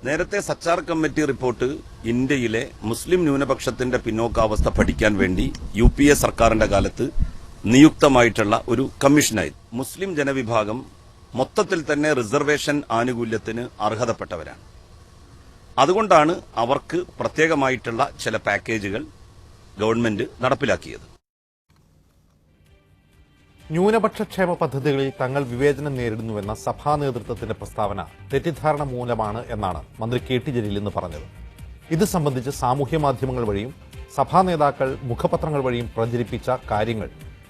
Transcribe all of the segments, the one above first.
നേരത്തെ Sachar committee report ഇന്ത്യയിലെ മുസ്ലിം ന്യൂനപക്ഷത്തിന്റെ പിന്നോക്കാവസ്ഥ പഠിക്കാൻ വേണ്ടി UPA സർക്കാരിന്റെ കാലത്ത് നിയുക്തമായിട്ടുള്ള ഒരു കമ്മീഷനായി. മുസ്ലിം ജനവിഭാഗം മൊത്തത്തിൽ തന്നെ റിസർവേഷൻ ആനുകൂല്യത്തിന് അർഹതപ്പെട്ടവരാണ്. അതുകൊണ്ടാണ് അവർക്ക് പ്രത്യേകമായിട്ടുള്ള ചില പാക്കേജുകൾ ഗവൺമെന്റ് നടപ്പിലാക്കിയത്. ന്യൂനപക്ഷ ക്ഷേമ പദ്ധതികളിൽ തങ്ങൾ വിവേചനം നേരിടുന്നുവെന്ന സഭാ നേതൃത്വത്തിന്റെ പ്രസ്താവന തെറ്റിദ്ധാരണ മൂലമാണ് എന്നാണ് മന്ത്രി KT ജലീൽ ഇന്ന് പറഞ്ഞത്. ഇത് സംബന്ധിച്ച് സാമൂഹ്യ മാധ്യമങ്ങൾ വഴിയും സഭാ നേതാക്കൾ മുഖപത്രങ്ങൾ വഴിയും പ്രചരിപ്പിച്ച കാര്യങ്ങൾ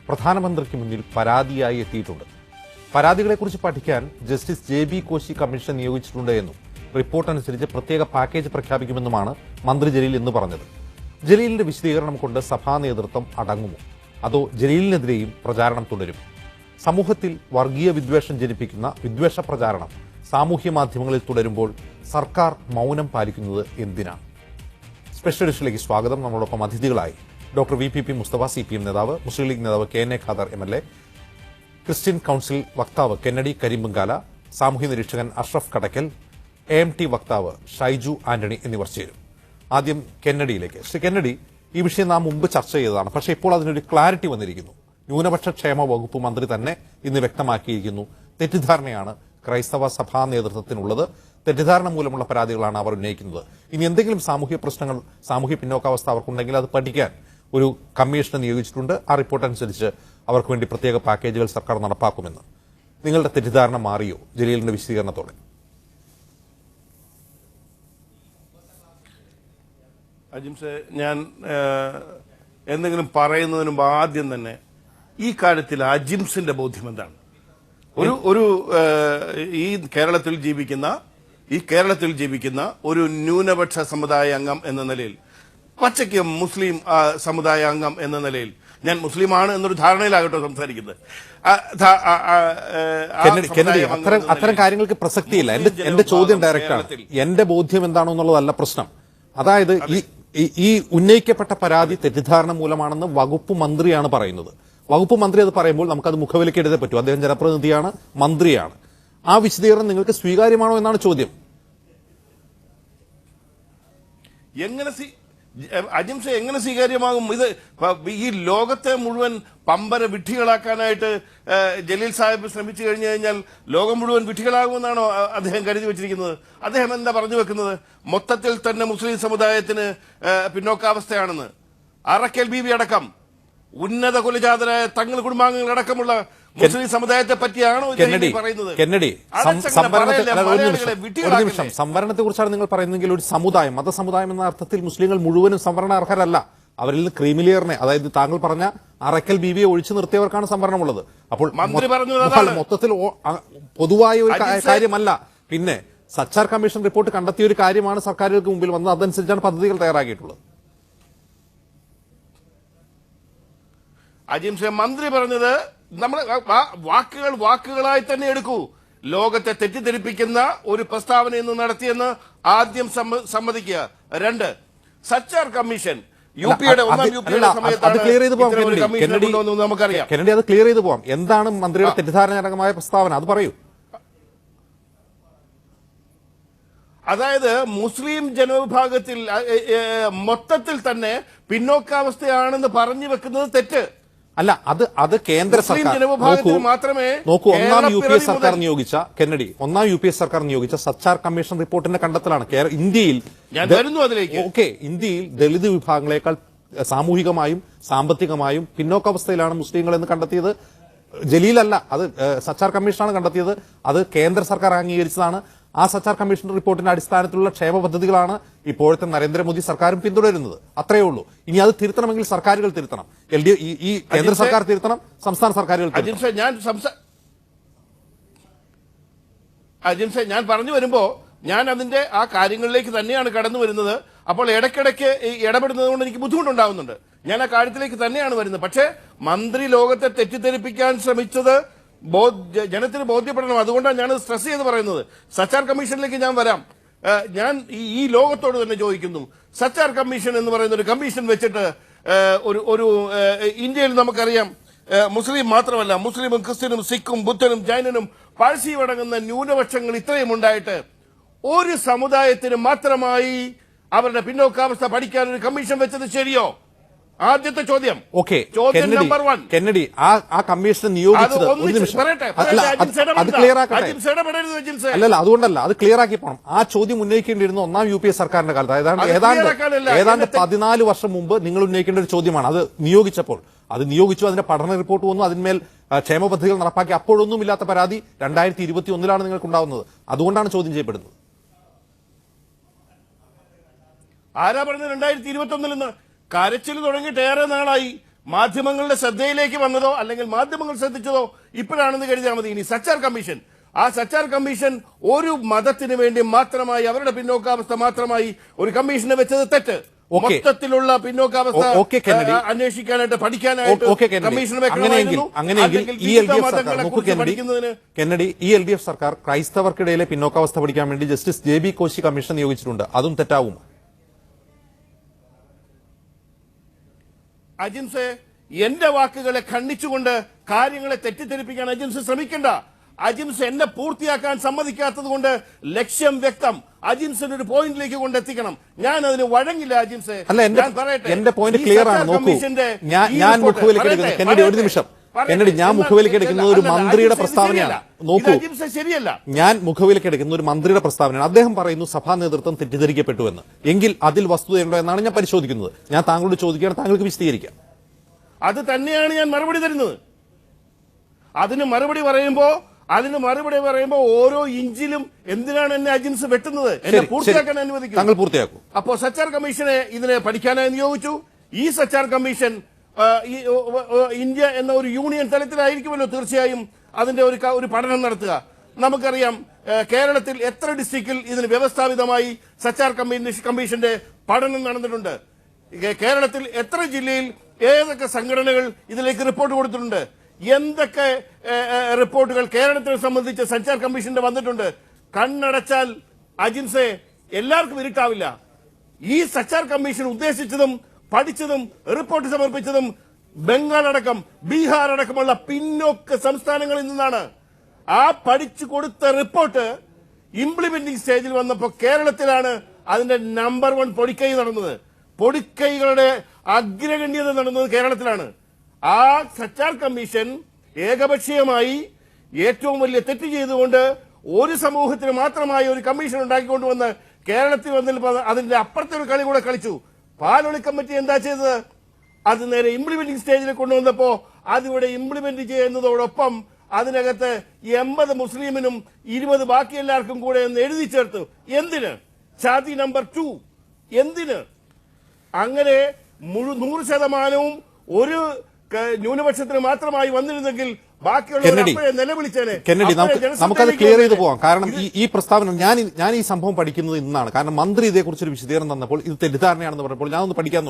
പ്രധാനമന്ത്രിക്ക് മുന്നിൽ പരാതിയായി എത്തിയിട്ടുണ്ട്. പരാതികളെക്കുറിച്ച് പഠിക്കാൻ ജസ്റ്റിസ് JB കോശി കമ്മീഷൻ നിയോഗിച്ചിട്ടുണ്ട് എന്നും റിപ്പോർട്ട് അനുസരിച്ച് പ്രത്യേക പാക്കേജ് പ്രഖ്യാപിക്കുമെന്നുമാണ് മന്ത്രി ജലീൽ ഇന്ന് പറഞ്ഞത്. ജലീലിന്റെ വിശദീകരണം കൊണ്ട് സഭാ നേതൃത്വം അടങ്ങുമോ, അതോ ജലീലിനെതിരെയും പ്രചാരണം തുടരും? സമൂഹത്തിൽ വർഗീയ വിദ്വേഷം ജനിപ്പിക്കുന്ന വിദ്വേഷ പ്രചാരണം സാമൂഹ്യ മാധ്യമങ്ങളിൽ തുടരുമ്പോൾ സർക്കാർ മൗനം പാലിക്കുന്നത് എന്തിനാണ്? സ്പെഷ്യൽ എഡിഷനിലേക്ക് സ്വാഗതം. നമ്മളോടൊപ്പം അതിഥികളായി ഡോക്ടർ VPP മുസ്തഫ CPM നേതാവ്, മുസ്ലിം ലീഗ് നേതാവ് KNA Khader MLA, Christian council വക്താവ് കെന്നഡി കരിമ്പങ്കാല, സാമൂഹ്യ നിരീക്ഷകൻ അഷ്റഫ് കടക്കൽ, AMT വക്താവ് ഷൈജു ആന്റണി എന്നിവർ ചേരും. ആദ്യം കെന്നഡിയിലേക്ക്. ശ്രീ കെന്നഡി, ഈ വിഷയം നാം മുമ്പ് ചർച്ച ചെയ്തതാണ്. പക്ഷേ ഇപ്പോൾ അതിനൊരു ക്ലാരിറ്റി വന്നിരിക്കുന്നു. ന്യൂനപക്ഷ ക്ഷേമ വകുപ്പ് മന്ത്രി തന്നെ ഇന്ന് വ്യക്തമാക്കിയിരിക്കുന്നു, തെറ്റിദ്ധാരണയാണ് ക്രൈസ്തവ സഭാ നേതൃത്വത്തിനുള്ളത്, തെറ്റിദ്ധാരണ മൂലമുള്ള പരാതികളാണ് അവർ ഉന്നയിക്കുന്നത്. ഇനി എന്തെങ്കിലും സാമൂഹ്യ പ്രശ്നങ്ങൾ, സാമൂഹ്യ പിന്നോക്കാവസ്ഥ അവർക്കുണ്ടെങ്കിൽ അത് പഠിക്കാൻ ഒരു കമ്മീഷനെ നിയോഗിച്ചിട്ടുണ്ട്. ആ റിപ്പോർട്ട് അനുസരിച്ച് അവർക്ക് വേണ്ടി പ്രത്യേക പാക്കേജുകൾ സർക്കാർ നടപ്പാക്കുമെന്ന്. നിങ്ങളുടെ തെറ്റിദ്ധാരണ മാറിയോ ജലീലിന്റെ വിശദീകരണത്തോടെ? അജിംസെ, ഞാൻ എന്തെങ്കിലും പറയുന്നതിന് മുമ്പ് ആദ്യം തന്നെ ഈ കാര്യത്തിൽ അജിംസിന്റെ ബോധ്യം എന്താണ്? ഈ കേരളത്തിൽ ജീവിക്കുന്ന ഒരു ന്യൂനപക്ഷ സമുദായ അംഗം എന്ന നിലയിൽ, പച്ചയ്ക്ക് മുസ്ലിം സമുദായ അംഗം എന്ന നിലയിൽ, ഞാൻ മുസ്ലിമാണ് എന്നൊരു ധാരണയിലാകട്ടോ സംസാരിക്കുന്നത്. അത്തരം കാര്യങ്ങൾക്ക് പ്രസക്തിയില്ല. എന്റെ ചോദ്യം ഡയറക്റ്റാണ്. എന്റെ ബോധ്യം എന്താണോ എന്നുള്ളതല്ല പ്രശ്നം. അതായത് ഈ ഉന്നയിക്കപ്പെട്ട പരാതി തെറ്റിദ്ധാരണ മൂലമാണെന്ന് വകുപ്പ് മന്ത്രിയാണ് പറയുന്നത്. വകുപ്പ് മന്ത്രി അത് പറയുമ്പോൾ നമുക്കത് മുഖവിലയ്ക്ക് എടുത്തേ പറ്റൂ. അദ്ദേഹം ജനപ്രതിനിധിയാണ്, മന്ത്രിയാണ്. ആ വിശദീകരണം നിങ്ങൾക്ക് സ്വീകാര്യമാണോ എന്നാണ് ചോദ്യം. അജിംസെ, എങ്ങനെ സ്വീകാര്യമാകും? ഇത് ഈ ലോകത്തെ മുഴുവൻ പമ്പര വിഡ്ഢികളാക്കാനായിട്ട് ജലീൽ സാഹിബ് ശ്രമിച്ചു കഴിഞ്ഞു കഴിഞ്ഞാൽ ലോകം മുഴുവൻ വിഡ്ഢികളാകുമെന്നാണോ അദ്ദേഹം കരുതി വെച്ചിരിക്കുന്നത്? അദ്ദേഹം എന്താ പറഞ്ഞു വെക്കുന്നത്? മൊത്തത്തിൽ തന്നെ മുസ്ലിം സമുദായത്തിന് പിന്നോക്കാവസ്ഥയാണെന്ന്. അറക്കൽ ബീവി അടക്കം ഉന്നത കുലജാതരായ തങ്ങൾ കുടുംബാംഗങ്ങളടക്കമുള്ള മുസ്ലിം സമുദായത്തെ പറ്റിയാണോ പറയുന്നത്? സംവരണത്തെ കുറിച്ചാണ് നിങ്ങൾ പറയുന്നതെങ്കിൽ ഒരു സമുദായം, മതസമുദായം എന്ന അർത്ഥത്തിൽ മുസ്ലിങ്ങൾ മുഴുവനും സംവരണ അർഹരല്ല. അവരിൽ നിന്ന് ക്രീമിലിയറിനെ, അതായത് താങ്കൾ പറഞ്ഞ അറക്കൽ ബീവിയെ ഒഴിച്ചു നിർത്തിയവർക്കാണ് സംവരണമുള്ളത്. അപ്പോൾ മൊത്തത്തിൽ പൊതുവായ ഒരു കാര്യമല്ല. പിന്നെ സച്ചാർ കമ്മീഷൻ റിപ്പോർട്ട് കണ്ടെത്തിയ ഒരു കാര്യമാണ് സർക്കാരുകൾക്ക് മുമ്പിൽ വന്നത്. അതനുസരിച്ചാണ് പദ്ധതികൾ തയ്യാറാക്കിയിട്ടുള്ളത്. അജിംസെ, മന്ത്രി പറഞ്ഞത് നമ്മൾ വാക്കുകളായി തന്നെ എടുക്കൂ. ലോകത്തെ തെറ്റിദ്ധരിപ്പിക്കുന്ന ഒരു പ്രസ്താവന ഇന്ന് നടത്തിയെന്ന് ആദ്യം സമ്മതിക്കുക. 2, സച്ചാർ കമ്മീഷൻ UPയുടെ ഒന്നാം UPയുടെ സമയത്താണ് നമുക്കറിയാം. കെന്നഡി, അത് ക്ലിയർ ചെയ്ത് പോവാം. എന്താണ് മന്ത്രിയുടെ തെറ്റിദ്ധാരണജനകമായ പ്രസ്താവന? അത് പറയൂ. അതായത് മുസ്ലിം ജനവിഭാഗത്തിൽ മൊത്തത്തിൽ തന്നെ പിന്നോക്കാവസ്ഥയാണെന്ന് പറഞ്ഞു വെക്കുന്നത് തെറ്റ് അല്ല. അത് കേന്ദ്ര സർക്കാർ നോക്കൂ. ഒന്നാം UPA സർക്കാർ നിയോഗിച്ച കെന്നഡി, ഒന്നാം UPA സർക്കാർ നിയോഗിച്ച സച്ചാർ കമ്മീഷൻ റിപ്പോർട്ടിന്റെ കണ്ടെത്തലാണ് ഇന്ത്യയിൽ ദളിത് വിഭാഗങ്ങളെക്കാൾ സാമൂഹികമായും സാമ്പത്തികമായും പിന്നോക്കാവസ്ഥയിലാണ് മുസ്ലിങ്ങൾ എന്ന് കണ്ടെത്തിയത് ജലീലല്ല, അത് സച്ചാർ കമ്മീഷനാണ് കണ്ടെത്തിയത്. അത് കേന്ദ്ര സർക്കാർ അംഗീകരിച്ചതാണ്. ആ സച്ചാർ കമ്മീഷൻ റിപ്പോർട്ടിന്റെ അടിസ്ഥാനത്തിലുള്ള ക്ഷേമ പദ്ധതികളാണ് ഇപ്പോഴത്തെ നരേന്ദ്രമോദി സർക്കാരും പിന്തുടരുന്നത്. അത്രയേ ഉള്ളൂ. ഇനി അത് തിരുത്തണമെങ്കിൽ സർക്കാരുകൾ തിരുത്തണം. ഈ കേന്ദ്ര സർക്കാർ തിരുത്തണം, സംസ്ഥാന സർക്കാരുകൾ തിരുത്തണം. അജിംസെ, ഞാൻ പറഞ്ഞു വരുമ്പോ ഞാൻ അതിന്റെ ആ കാര്യങ്ങളിലേക്ക് തന്നെയാണ് കടന്നു വരുന്നത്. അപ്പോൾ ഇടയ്ക്കിടയ്ക്ക് ഇടപെടുന്നത് കൊണ്ട് എനിക്ക് ബുദ്ധിമുട്ടുണ്ടാവുന്നുണ്ട്. ഞാൻ ആ കാര്യത്തിലേക്ക് തന്നെയാണ് വരുന്നത്. പക്ഷേ മന്ത്രി ലോകത്തെ തെറ്റിദ്ധരിപ്പിക്കാൻ ശ്രമിച്ചത് ജനത്തിന് ബോധ്യപ്പെടണം. അതുകൊണ്ടാണ് ഞാൻ സ്ട്രെസ് ചെയ്ത് പറയുന്നത്. സച്ചാർ കമ്മീഷനിലേക്ക് ഞാൻ വരാം. ഞാൻ ഈ ലോകത്തോട് തന്നെ ചോദിക്കുന്നു, സച്ചാർ കമ്മീഷൻ എന്ന് പറയുന്ന ഒരു കമ്മീഷൻ വെച്ചിട്ട് ഒരു ഇന്ത്യയിൽ നമുക്കറിയാം മുസ്ലിം മാത്രമല്ല, മുസ്ലിമും ക്രിസ്ത്യനും സിഖും ബുദ്ധനും ജൈനനും പാഴ്സിയും അടങ്ങുന്ന ന്യൂനപക്ഷങ്ങൾ ഇത്രയും ഉണ്ടായിട്ട് ഒരു സമുദായത്തിന് മാത്രമായി അവരുടെ പിന്നോക്കാവസ്ഥ പഠിക്കാൻ ഒരു കമ്മീഷൻ വെച്ചത് ശരിയോ? ആദ്യത്തെ ചോദ്യം. ഓക്കെ, ചോദ്യം നമ്പർ 1. കെന്നഡി ആ കമ്മീഷൻ നിയോഗിച്ചത് ഒരു നിമിഷം അത് ക്ലിയർ ആക്കട്ടെ. അല്ലല്ല, അതുകൊണ്ടല്ല, അത് ക്ലിയർ ആക്കി പോകണം. ആ ചോദ്യം ഉന്നയിക്കേണ്ടിയിരുന്ന ഒന്നാം UPA സർക്കാരിന്റെ കാലത്ത് ഏതാണ്ട് 14 വർഷം മുമ്പ് നിങ്ങൾ ഉന്നയിക്കേണ്ട ഒരു ചോദ്യമാണ്. അത് നിയോഗിച്ചപ്പോൾ അത് നിയോഗിച്ചു, അതിന്റെ പഠന റിപ്പോർട്ട് വന്നു, അതിന്മേൽ ക്ഷേമ പദ്ധതികൾ നടപ്പാക്കി. അപ്പോഴൊന്നും ഇല്ലാത്ത പരാതി 2021 നിങ്ങൾക്കുണ്ടാവുന്നത്. അതുകൊണ്ടാണ് ചോദ്യം ചെയ്യപ്പെടുന്നത്. ആരാ പറഞ്ഞത് 2021 കരച്ചിൽ തുടങ്ങിയിട്ട് ഏറെ നാളായി. മാധ്യമങ്ങളുടെ ശ്രദ്ധയിലേക്ക് വന്നതോ അല്ലെങ്കിൽ മാധ്യമങ്ങൾ ശ്രദ്ധിച്ചതോ ഇപ്പോഴാണെന്ന് കരുതിയാൽ മതി. ഇനി സച്ചാർ കമ്മീഷൻ, ആ സച്ചാർ കമ്മീഷൻ ഒരു മതത്തിന് വേണ്ടി മാത്രമായി, അവരുടെ പിന്നോക്കാവസ്ഥ മാത്രമായി ഒരു കമ്മീഷനെ വെച്ചത് തെറ്റ്. മൊത്തത്തിലുള്ള പിന്നോക്കാവസ്ഥ അന്വേഷിക്കാനായിട്ട് പഠിക്കാനായിട്ട് കമ്മീഷൻ കെന്നഡി, ഈ LDF സർക്കാർ ക്രൈസ്തവർക്കിടയിലെ പിന്നോക്കാവസ്ഥ പഠിക്കാൻ വേണ്ടി ജസ്റ്റിസ് JB കോശി കമ്മീഷൻ നിയോഗിച്ചിട്ടുണ്ട്. അതും തെറ്റാവും? അജിൻസെ, എന്റെ വാക്കുകളെ ഖണ്ഡിച്ചുകൊണ്ട് കാര്യങ്ങളെ തെറ്റിദ്ധരിപ്പിക്കാൻ അജിൻസ് ശ്രമിക്കണ്ട. അജിൻസ് എന്നെ പൂർത്തിയാക്കാൻ സമ്മതിക്കാത്തത് കൊണ്ട് ലക്ഷ്യം വ്യക്തം. അജിൻസിന് ഒരു പോയിന്റിലേക്ക് കൊണ്ടെത്തിക്കണം. ഞാൻ അതിന് വഴങ്ങില്ല അജിൻസെ. ഞാൻ പറയട്ടെ, എന്റെ പോയിന്റ് ക്ലിയർ ആണ്. നോക്കൂ, ഞാൻ മുഖവിലക്കെടുക്കുന്നത് കെന്നഡി, ഒരു നിമിഷം കെന്നഡി, ഞാൻ മുഖവിലക്കെടുക്കുന്നത് ഒരു മന്ത്രിയുടെ പ്രസ്താവനയാണ്. നോക്കൂ, ശരിയല്ല, ഞാൻ മുഖവിലക്കെടുക്കുന്ന ഒരു മന്ത്രിയുടെ പ്രസ്താവനയാണ്. അദ്ദേഹം പറയുന്നു സഭാ നേതൃത്വം തെറ്റിദ്ധരിക്കപ്പെട്ടു എന്ന്. എങ്കിൽ അതിൽ വസ്തുതയുണ്ടോ എന്നാണ് ഞാൻ പരിശോധിക്കുന്നത്. ഞാൻ താങ്കളോട് ചോദിക്കുകയാണ്, താങ്കൾക്ക് വിശദീകരിക്കാം. അത് തന്നെയാണ് ഞാൻ മറുപടി തരുന്നത്. അതിന് മറുപടി പറയുമ്പോ ഓരോ ഇഞ്ചിലും എന്തിനാണ് എന്നെ അജിൻസ് വെട്ടുന്നത്? എന്നെ പൂർത്തിയാക്കാൻ അനുവദിക്കും. താങ്കൾ പൂർത്തിയാക്കും. അപ്പോ സച്ചാർ കമ്മീഷനെ ഇതിനെ പഠിക്കാനായി നിയോഗിച്ചു. ഈ സച്ചാർ കമ്മീഷൻ ഇന്ത്യ എന്ന ഒരു യൂണിയൻ തലത്തിലായിരിക്കുമല്ലോ തീർച്ചയായും അതിന്റെ ഒരു പഠനം നടത്തുക. നമുക്കറിയാം കേരളത്തിൽ എത്ര ഡിസ്ട്രിക്റ്റിൽ ഇതിന് വ്യവസ്ഥാപിതമായി സച്ചാർ കമ്മീഷന്റെ പഠനം നടന്നിട്ടുണ്ട്. കേരളത്തിൽ എത്ര ജില്ലയിൽ ഏതൊക്കെ സംഘടനകൾ ഇതിലേക്ക് റിപ്പോർട്ട് കൊടുത്തിട്ടുണ്ട്? എന്തൊക്കെ റിപ്പോർട്ടുകൾ കേരളത്തെ സംബന്ധിച്ച് സച്ചാർ കമ്മീഷന്റെ വന്നിട്ടുണ്ട്? കണ്ണടച്ചാൽ അജിൻസെ എല്ലാവർക്കും ഇരുട്ടാവില്ല. ഈ സച്ചാർ കമ്മീഷൻ ഉദ്ദേശിച്ചതും പഠിച്ചതും റിപ്പോർട്ട് സമർപ്പിച്ചതും ബംഗാൾ അടക്കം ബീഹാർ അടക്കമുള്ള പിന്നോക്ക സംസ്ഥാനങ്ങളിൽ നിന്നാണ്. ആ പഠിച്ചു കൊടുത്ത റിപ്പോർട്ട് ഇംപ്ലിമെന്റിംഗ് സ്റ്റേജിൽ വന്നപ്പോൾ കേരളത്തിലാണ് അതിന്റെ നമ്പർ 1 പൊടിക്കൈ നടന്നത്. പൊടിക്കൈകളുടെ അഗ്രഗണ്യത നടന്നത് കേരളത്തിലാണ്. ആ സച്ചാർ കമ്മീഷൻ ഏകപക്ഷീയമായി ഏറ്റവും വലിയ തെറ്റ് ചെയ്തുകൊണ്ട് ഒരു സമൂഹത്തിന് മാത്രമായി ഒരു കമ്മീഷൻ ഉണ്ടാക്കിക്കൊണ്ടുവന്ന് കേരളത്തിൽ വന്നപ്പോൾ അതിന്റെ അപ്പുറത്തെ ഒരു കളി കൂടെ കളിച്ചു. പാലൊളി കമ്മിറ്റി എന്താ ചെയ്തത്? അത് നേരെ ഇംപ്ലിമെന്റിംഗ് സ്റ്റേജിൽ കൊണ്ടുവന്നപ്പോ അതിവിടെ ഇംപ്ലിമെന്റ് ചെയ്യുന്നതോടൊപ്പം അതിനകത്ത് 80 മുസ്ലിമിനും 20 ബാക്കി എല്ലാവർക്കും കൂടെ എന്ന് എഴുതി ചേർത്തു. എന്തിന്? ഛാതി നമ്പർ 2 എന്തിന്? അങ്ങനെ 100% ഒരു ന്യൂനപക്ഷത്തിന് മാത്രമായി വന്നിരുന്നെങ്കിൽ കെന്നഡി, നമുക്കത് ക്ലിയർ ചെയ്ത് പോവാം. കാരണം ഈ പ്രസ്താവന ഞാൻ ഈ സംഭവം പഠിക്കുന്നത് ഇന്നാണ്. കാരണം മന്ത്രി ഇതേക്കുറിച്ചൊരു വിശദീകരണം തന്നപ്പോൾ ഇത് തെറ്റിദ്ധാരണയാണെന്ന് പറഞ്ഞപ്പോൾ ഞാനൊന്ന് പഠിക്കാൻ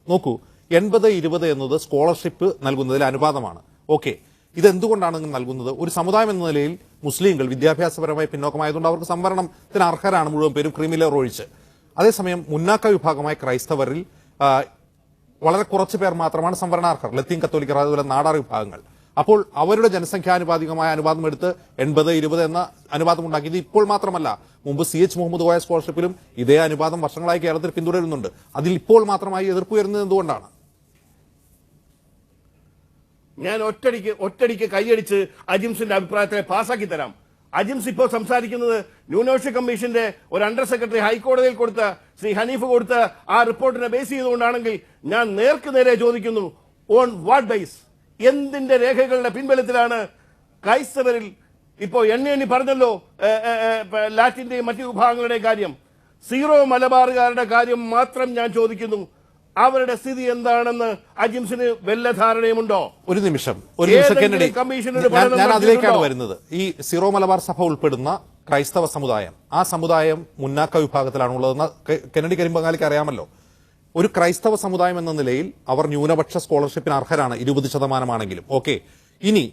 നോക്കൂ. 80-20 എന്നത് സ്കോളർഷിപ്പ് നൽകുന്നതിൽ അനുപാതമാണ്. ഓക്കെ, ഇതെന്തുകൊണ്ടാണ് നൽകുന്നത്? ഒരു സമുദായം എന്ന നിലയിൽ മുസ്ലിങ്ങൾ വിദ്യാഭ്യാസപരമായി പിന്നോക്കമായതുകൊണ്ട് അവർക്ക് സംവരണത്തിന് അർഹരാണ്, മുഴുവൻ പേരും ക്രിമിലെയർ ഒഴിച്ച്. അതേസമയം മുന്നാക്ക വിഭാഗമായ ക്രൈസ്തവരിൽ വളരെ കുറച്ച് പേർ മാത്രമാണ് സംവരണാർഹർ, ലത്തീൻ കത്തോലിക്കർ, അതുപോലെ നാടാർ വിഭാഗങ്ങൾ. അപ്പോൾ അവരുടെ ജനസംഖ്യാനുപാതികമായ അനുപാതം എടുത്ത് 80-20 എന്ന അനുപാതം ഉണ്ടാക്കി. ഇത് ഇപ്പോൾ മാത്രമല്ല, മുമ്പ് CH മുഹമ്മദ് കോയ സ്കോളർഷിപ്പിലും ഇതേ അനുപാതം വർഷങ്ങളായി കേരളത്തിൽ പിന്തുടരുന്നുണ്ട്. അതിൽ ഇപ്പോൾ മാത്രമായി എതിർപ്പ് വരുന്നത് എന്തുകൊണ്ടാണ്? ഞാൻ ഒറ്റടിക്ക് കൈയടിച്ച് അജിംസിന്റെ അഭിപ്രായത്തെ പാസാക്കി തരാം. അജിംസ് ഇപ്പോൾ സംസാരിക്കുന്നത് ന്യൂനപക്ഷ കമ്മീഷന്റെ ഒരു അണ്ടർ സെക്രട്ടറി ഹൈക്കോടതിയിൽ കൊടുത്ത ശ്രീ ഹനീഫ് കൊടുത്ത ആ റിപ്പോർട്ടിനെ ബേസ് ചെയ്തുകൊണ്ടാണെങ്കിൽ ഞാൻ നേരെ ചോദിക്കുന്നു, ഓൺ വാട്ട് ബേസ്? എന്തിന്റെ രേഖകളുടെ പിൻബലത്തിലാണ് ക്രൈസ്തവരിൽ ഇപ്പോ എണ്ണി പറഞ്ഞല്ലോ ലാറ്റിന്റെയും മറ്റു വിഭാഗങ്ങളുടെയും കാര്യം, സീറോ മലബാറുകാരുടെ കാര്യം മാത്രം ഞാൻ ചോദിക്കുന്നു. അവരുടെ സ്ഥിതി എന്താണെന്ന് അജിംസിന് വല്ല ധാരണയുമുണ്ടോ? ഒരു നിമിഷം കെന്നഡി, ഞാൻ അതിലേക്കാണ് വരുന്നത്. ഈ സീറോ മലബാർ സഭ ഉൾപ്പെടുന്ന ക്രൈസ്തവ സമുദായം, ആ സമുദായം മുന്നാക്ക വിഭാഗത്തിലാണുള്ളതെന്ന് കെന്നഡി കരിമ്പങ്ങാലിക്ക് അറിയാമല്ലോ. ഒരു ക്രൈസ്തവ സമുദായം എന്ന നിലയിൽ അവർ ന്യൂനപക്ഷ സ്കോളർഷിപ്പിന് അർഹരാണ്, 20% ഓക്കെ. ഇനി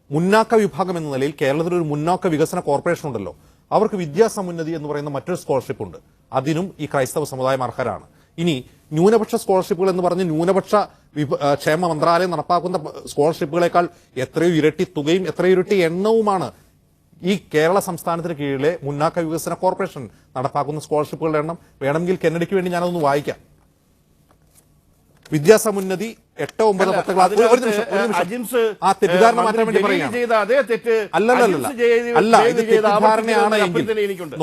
മുന്നാക്ക വിഭാഗം എന്ന നിലയിൽ കേരളത്തിൽ ഒരു മുന്നാക്ക വികസന കോർപ്പറേഷൻ ഉണ്ടല്ലോ, അവർക്ക് വിദ്യാസമുന്നതി എന്ന് പറയുന്ന മറ്റൊരു സ്കോളർഷിപ്പ് ഉണ്ട്, അതിനും ഈ ക്രൈസ്തവ സമുദായം അർഹരാണ്. ഇനി ന്യൂനപക്ഷ സ്കോളർഷിപ്പുകൾ എന്ന് പറഞ്ഞ് ന്യൂനപക്ഷ ക്ഷേമ മന്ത്രാലയം നടപ്പാക്കുന്ന സ്കോളർഷിപ്പുകളെക്കാൾ എത്രയോ ഇരട്ടി തുകയും എത്രയോ ഇരട്ടി എണ്ണവുമാണ് ഈ കേരള സംസ്ഥാനത്തിന് കീഴിലെ മുന്നാക്ക വികസന കോർപ്പറേഷൻ നടപ്പാക്കുന്ന സ്കോളർഷിപ്പുകളുടെ എണ്ണം വേണമെങ്കിൽ കെന്നഡിക്ക് വേണ്ടി ഞാനതൊന്ന് വായിക്കാം. വിദ്യാസമുന്നതി 8, 9, 10 ക്ലാസ്. ഒരു നിമിഷം. ആ തെറ്റിദ്ധാരണ മാറ്റാൻ വേണ്ടി പറയുകയാണ്. അല്ല, ഇത് തെറ്റിദ്ധാരണയാണ് എങ്കിൽ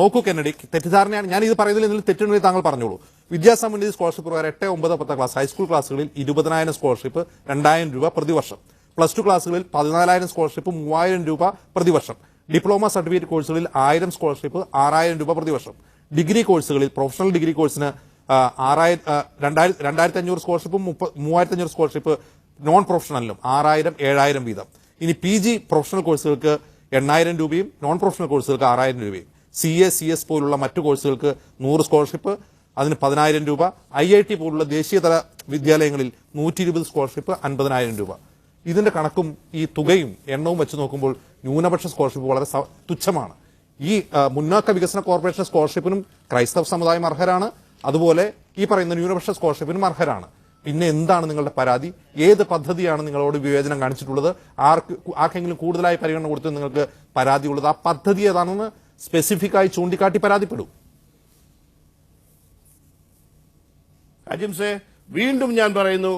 നോക്കൂ കെന്നഡി, തെറ്റിദ്ധാരണയാണ്. ഞാൻ ഇത് പറയുന്നതിൽ എന്തെങ്കിലും തെറ്റുണ്ടെങ്കിൽ താങ്കൾ പറഞ്ഞോളൂ. വിദ്യാസമുന്നതി സ്കോളർഷിപ്പ് പ്രകാരം 8, 9, 10 ക്ലാസ് ഹൈസ്കൂൾ ക്ലാസ്സുകളിൽ 20,000 സ്കോളർഷിപ്പ് 2,000 രൂപ പ്രതിവർഷം. പ്ലസ് ടു ക്ലാസ്സുകളിൽ 14,000 സ്കോളർഷിപ്പ് 3,000 രൂപ പ്രതിവർഷം. ഡിപ്ലോമ സർട്ടിഫിക്കറ്റ് കോഴ്സുകളിൽ 1000 സ്കോളർഷിപ്പ് 6,000 രൂപ പ്രതിവർഷം. ഡിഗ്രി കോഴ്സുകളിൽ പ്രൊഫഷണൽ ഡിഗ്രി കോഴ്സിന് 2,500 സ്കോളർഷിപ്പും 3,500 സ്കോളർഷിപ്പ് നോൺ പ്രൊഫഷണലിനും 6,000, 7,000 വീതം. ഇനി PG പ്രൊഫഷണൽ കോഴ്സുകൾക്ക് 8,000 രൂപയും നോൺ പ്രൊഫഷണൽ കോഴ്സുകൾക്ക് 6,000 രൂപയും. CA, CS പോലുള്ള മറ്റു കോഴ്സുകൾക്ക് 100 സ്കോളർഷിപ്പ്, അതിന് 10,000 രൂപ. IIT പോലുള്ള ദേശീയതല വിദ്യാലയങ്ങളിൽ 120 സ്കോളർഷിപ്പ് 50,000 രൂപ. ഇതിന്റെ കണക്കും ഈ തുകയും എണ്ണവും വെച്ച് നോക്കുമ്പോൾ ന്യൂനപക്ഷ സ്കോളർഷിപ്പ് വളരെ തുച്ഛമാണ്. ഈ മുന്നാക്ക വികസന കോർപ്പറേഷൻ സ്കോളർഷിപ്പിനും ക്രൈസ്തവ സമുദായം അർഹരാണ്, അതുപോലെ ഈ പറയുന്ന ന്യൂനപക്ഷ സ്കോളർഷിപ്പിനും അർഹരാണ്. പിന്നെ എന്താണ് നിങ്ങളുടെ പരാതി? ഏത് പദ്ധതിയാണ് നിങ്ങളോട് വിവേചനം കാണിച്ചിട്ടുള്ളത്? ആർക്കെങ്കിലും കൂടുതലായി പരിഗണന കൊടുത്ത് നിങ്ങൾക്ക് പരാതിയുള്ളത്? ആ പദ്ധതി ഏതാണെന്ന് സ്പെസിഫിക്കായി ചൂണ്ടിക്കാട്ടി പരാതിപ്പെടൂ. അജിംസെ, വീണ്ടും ഞാൻ പറയുന്നു,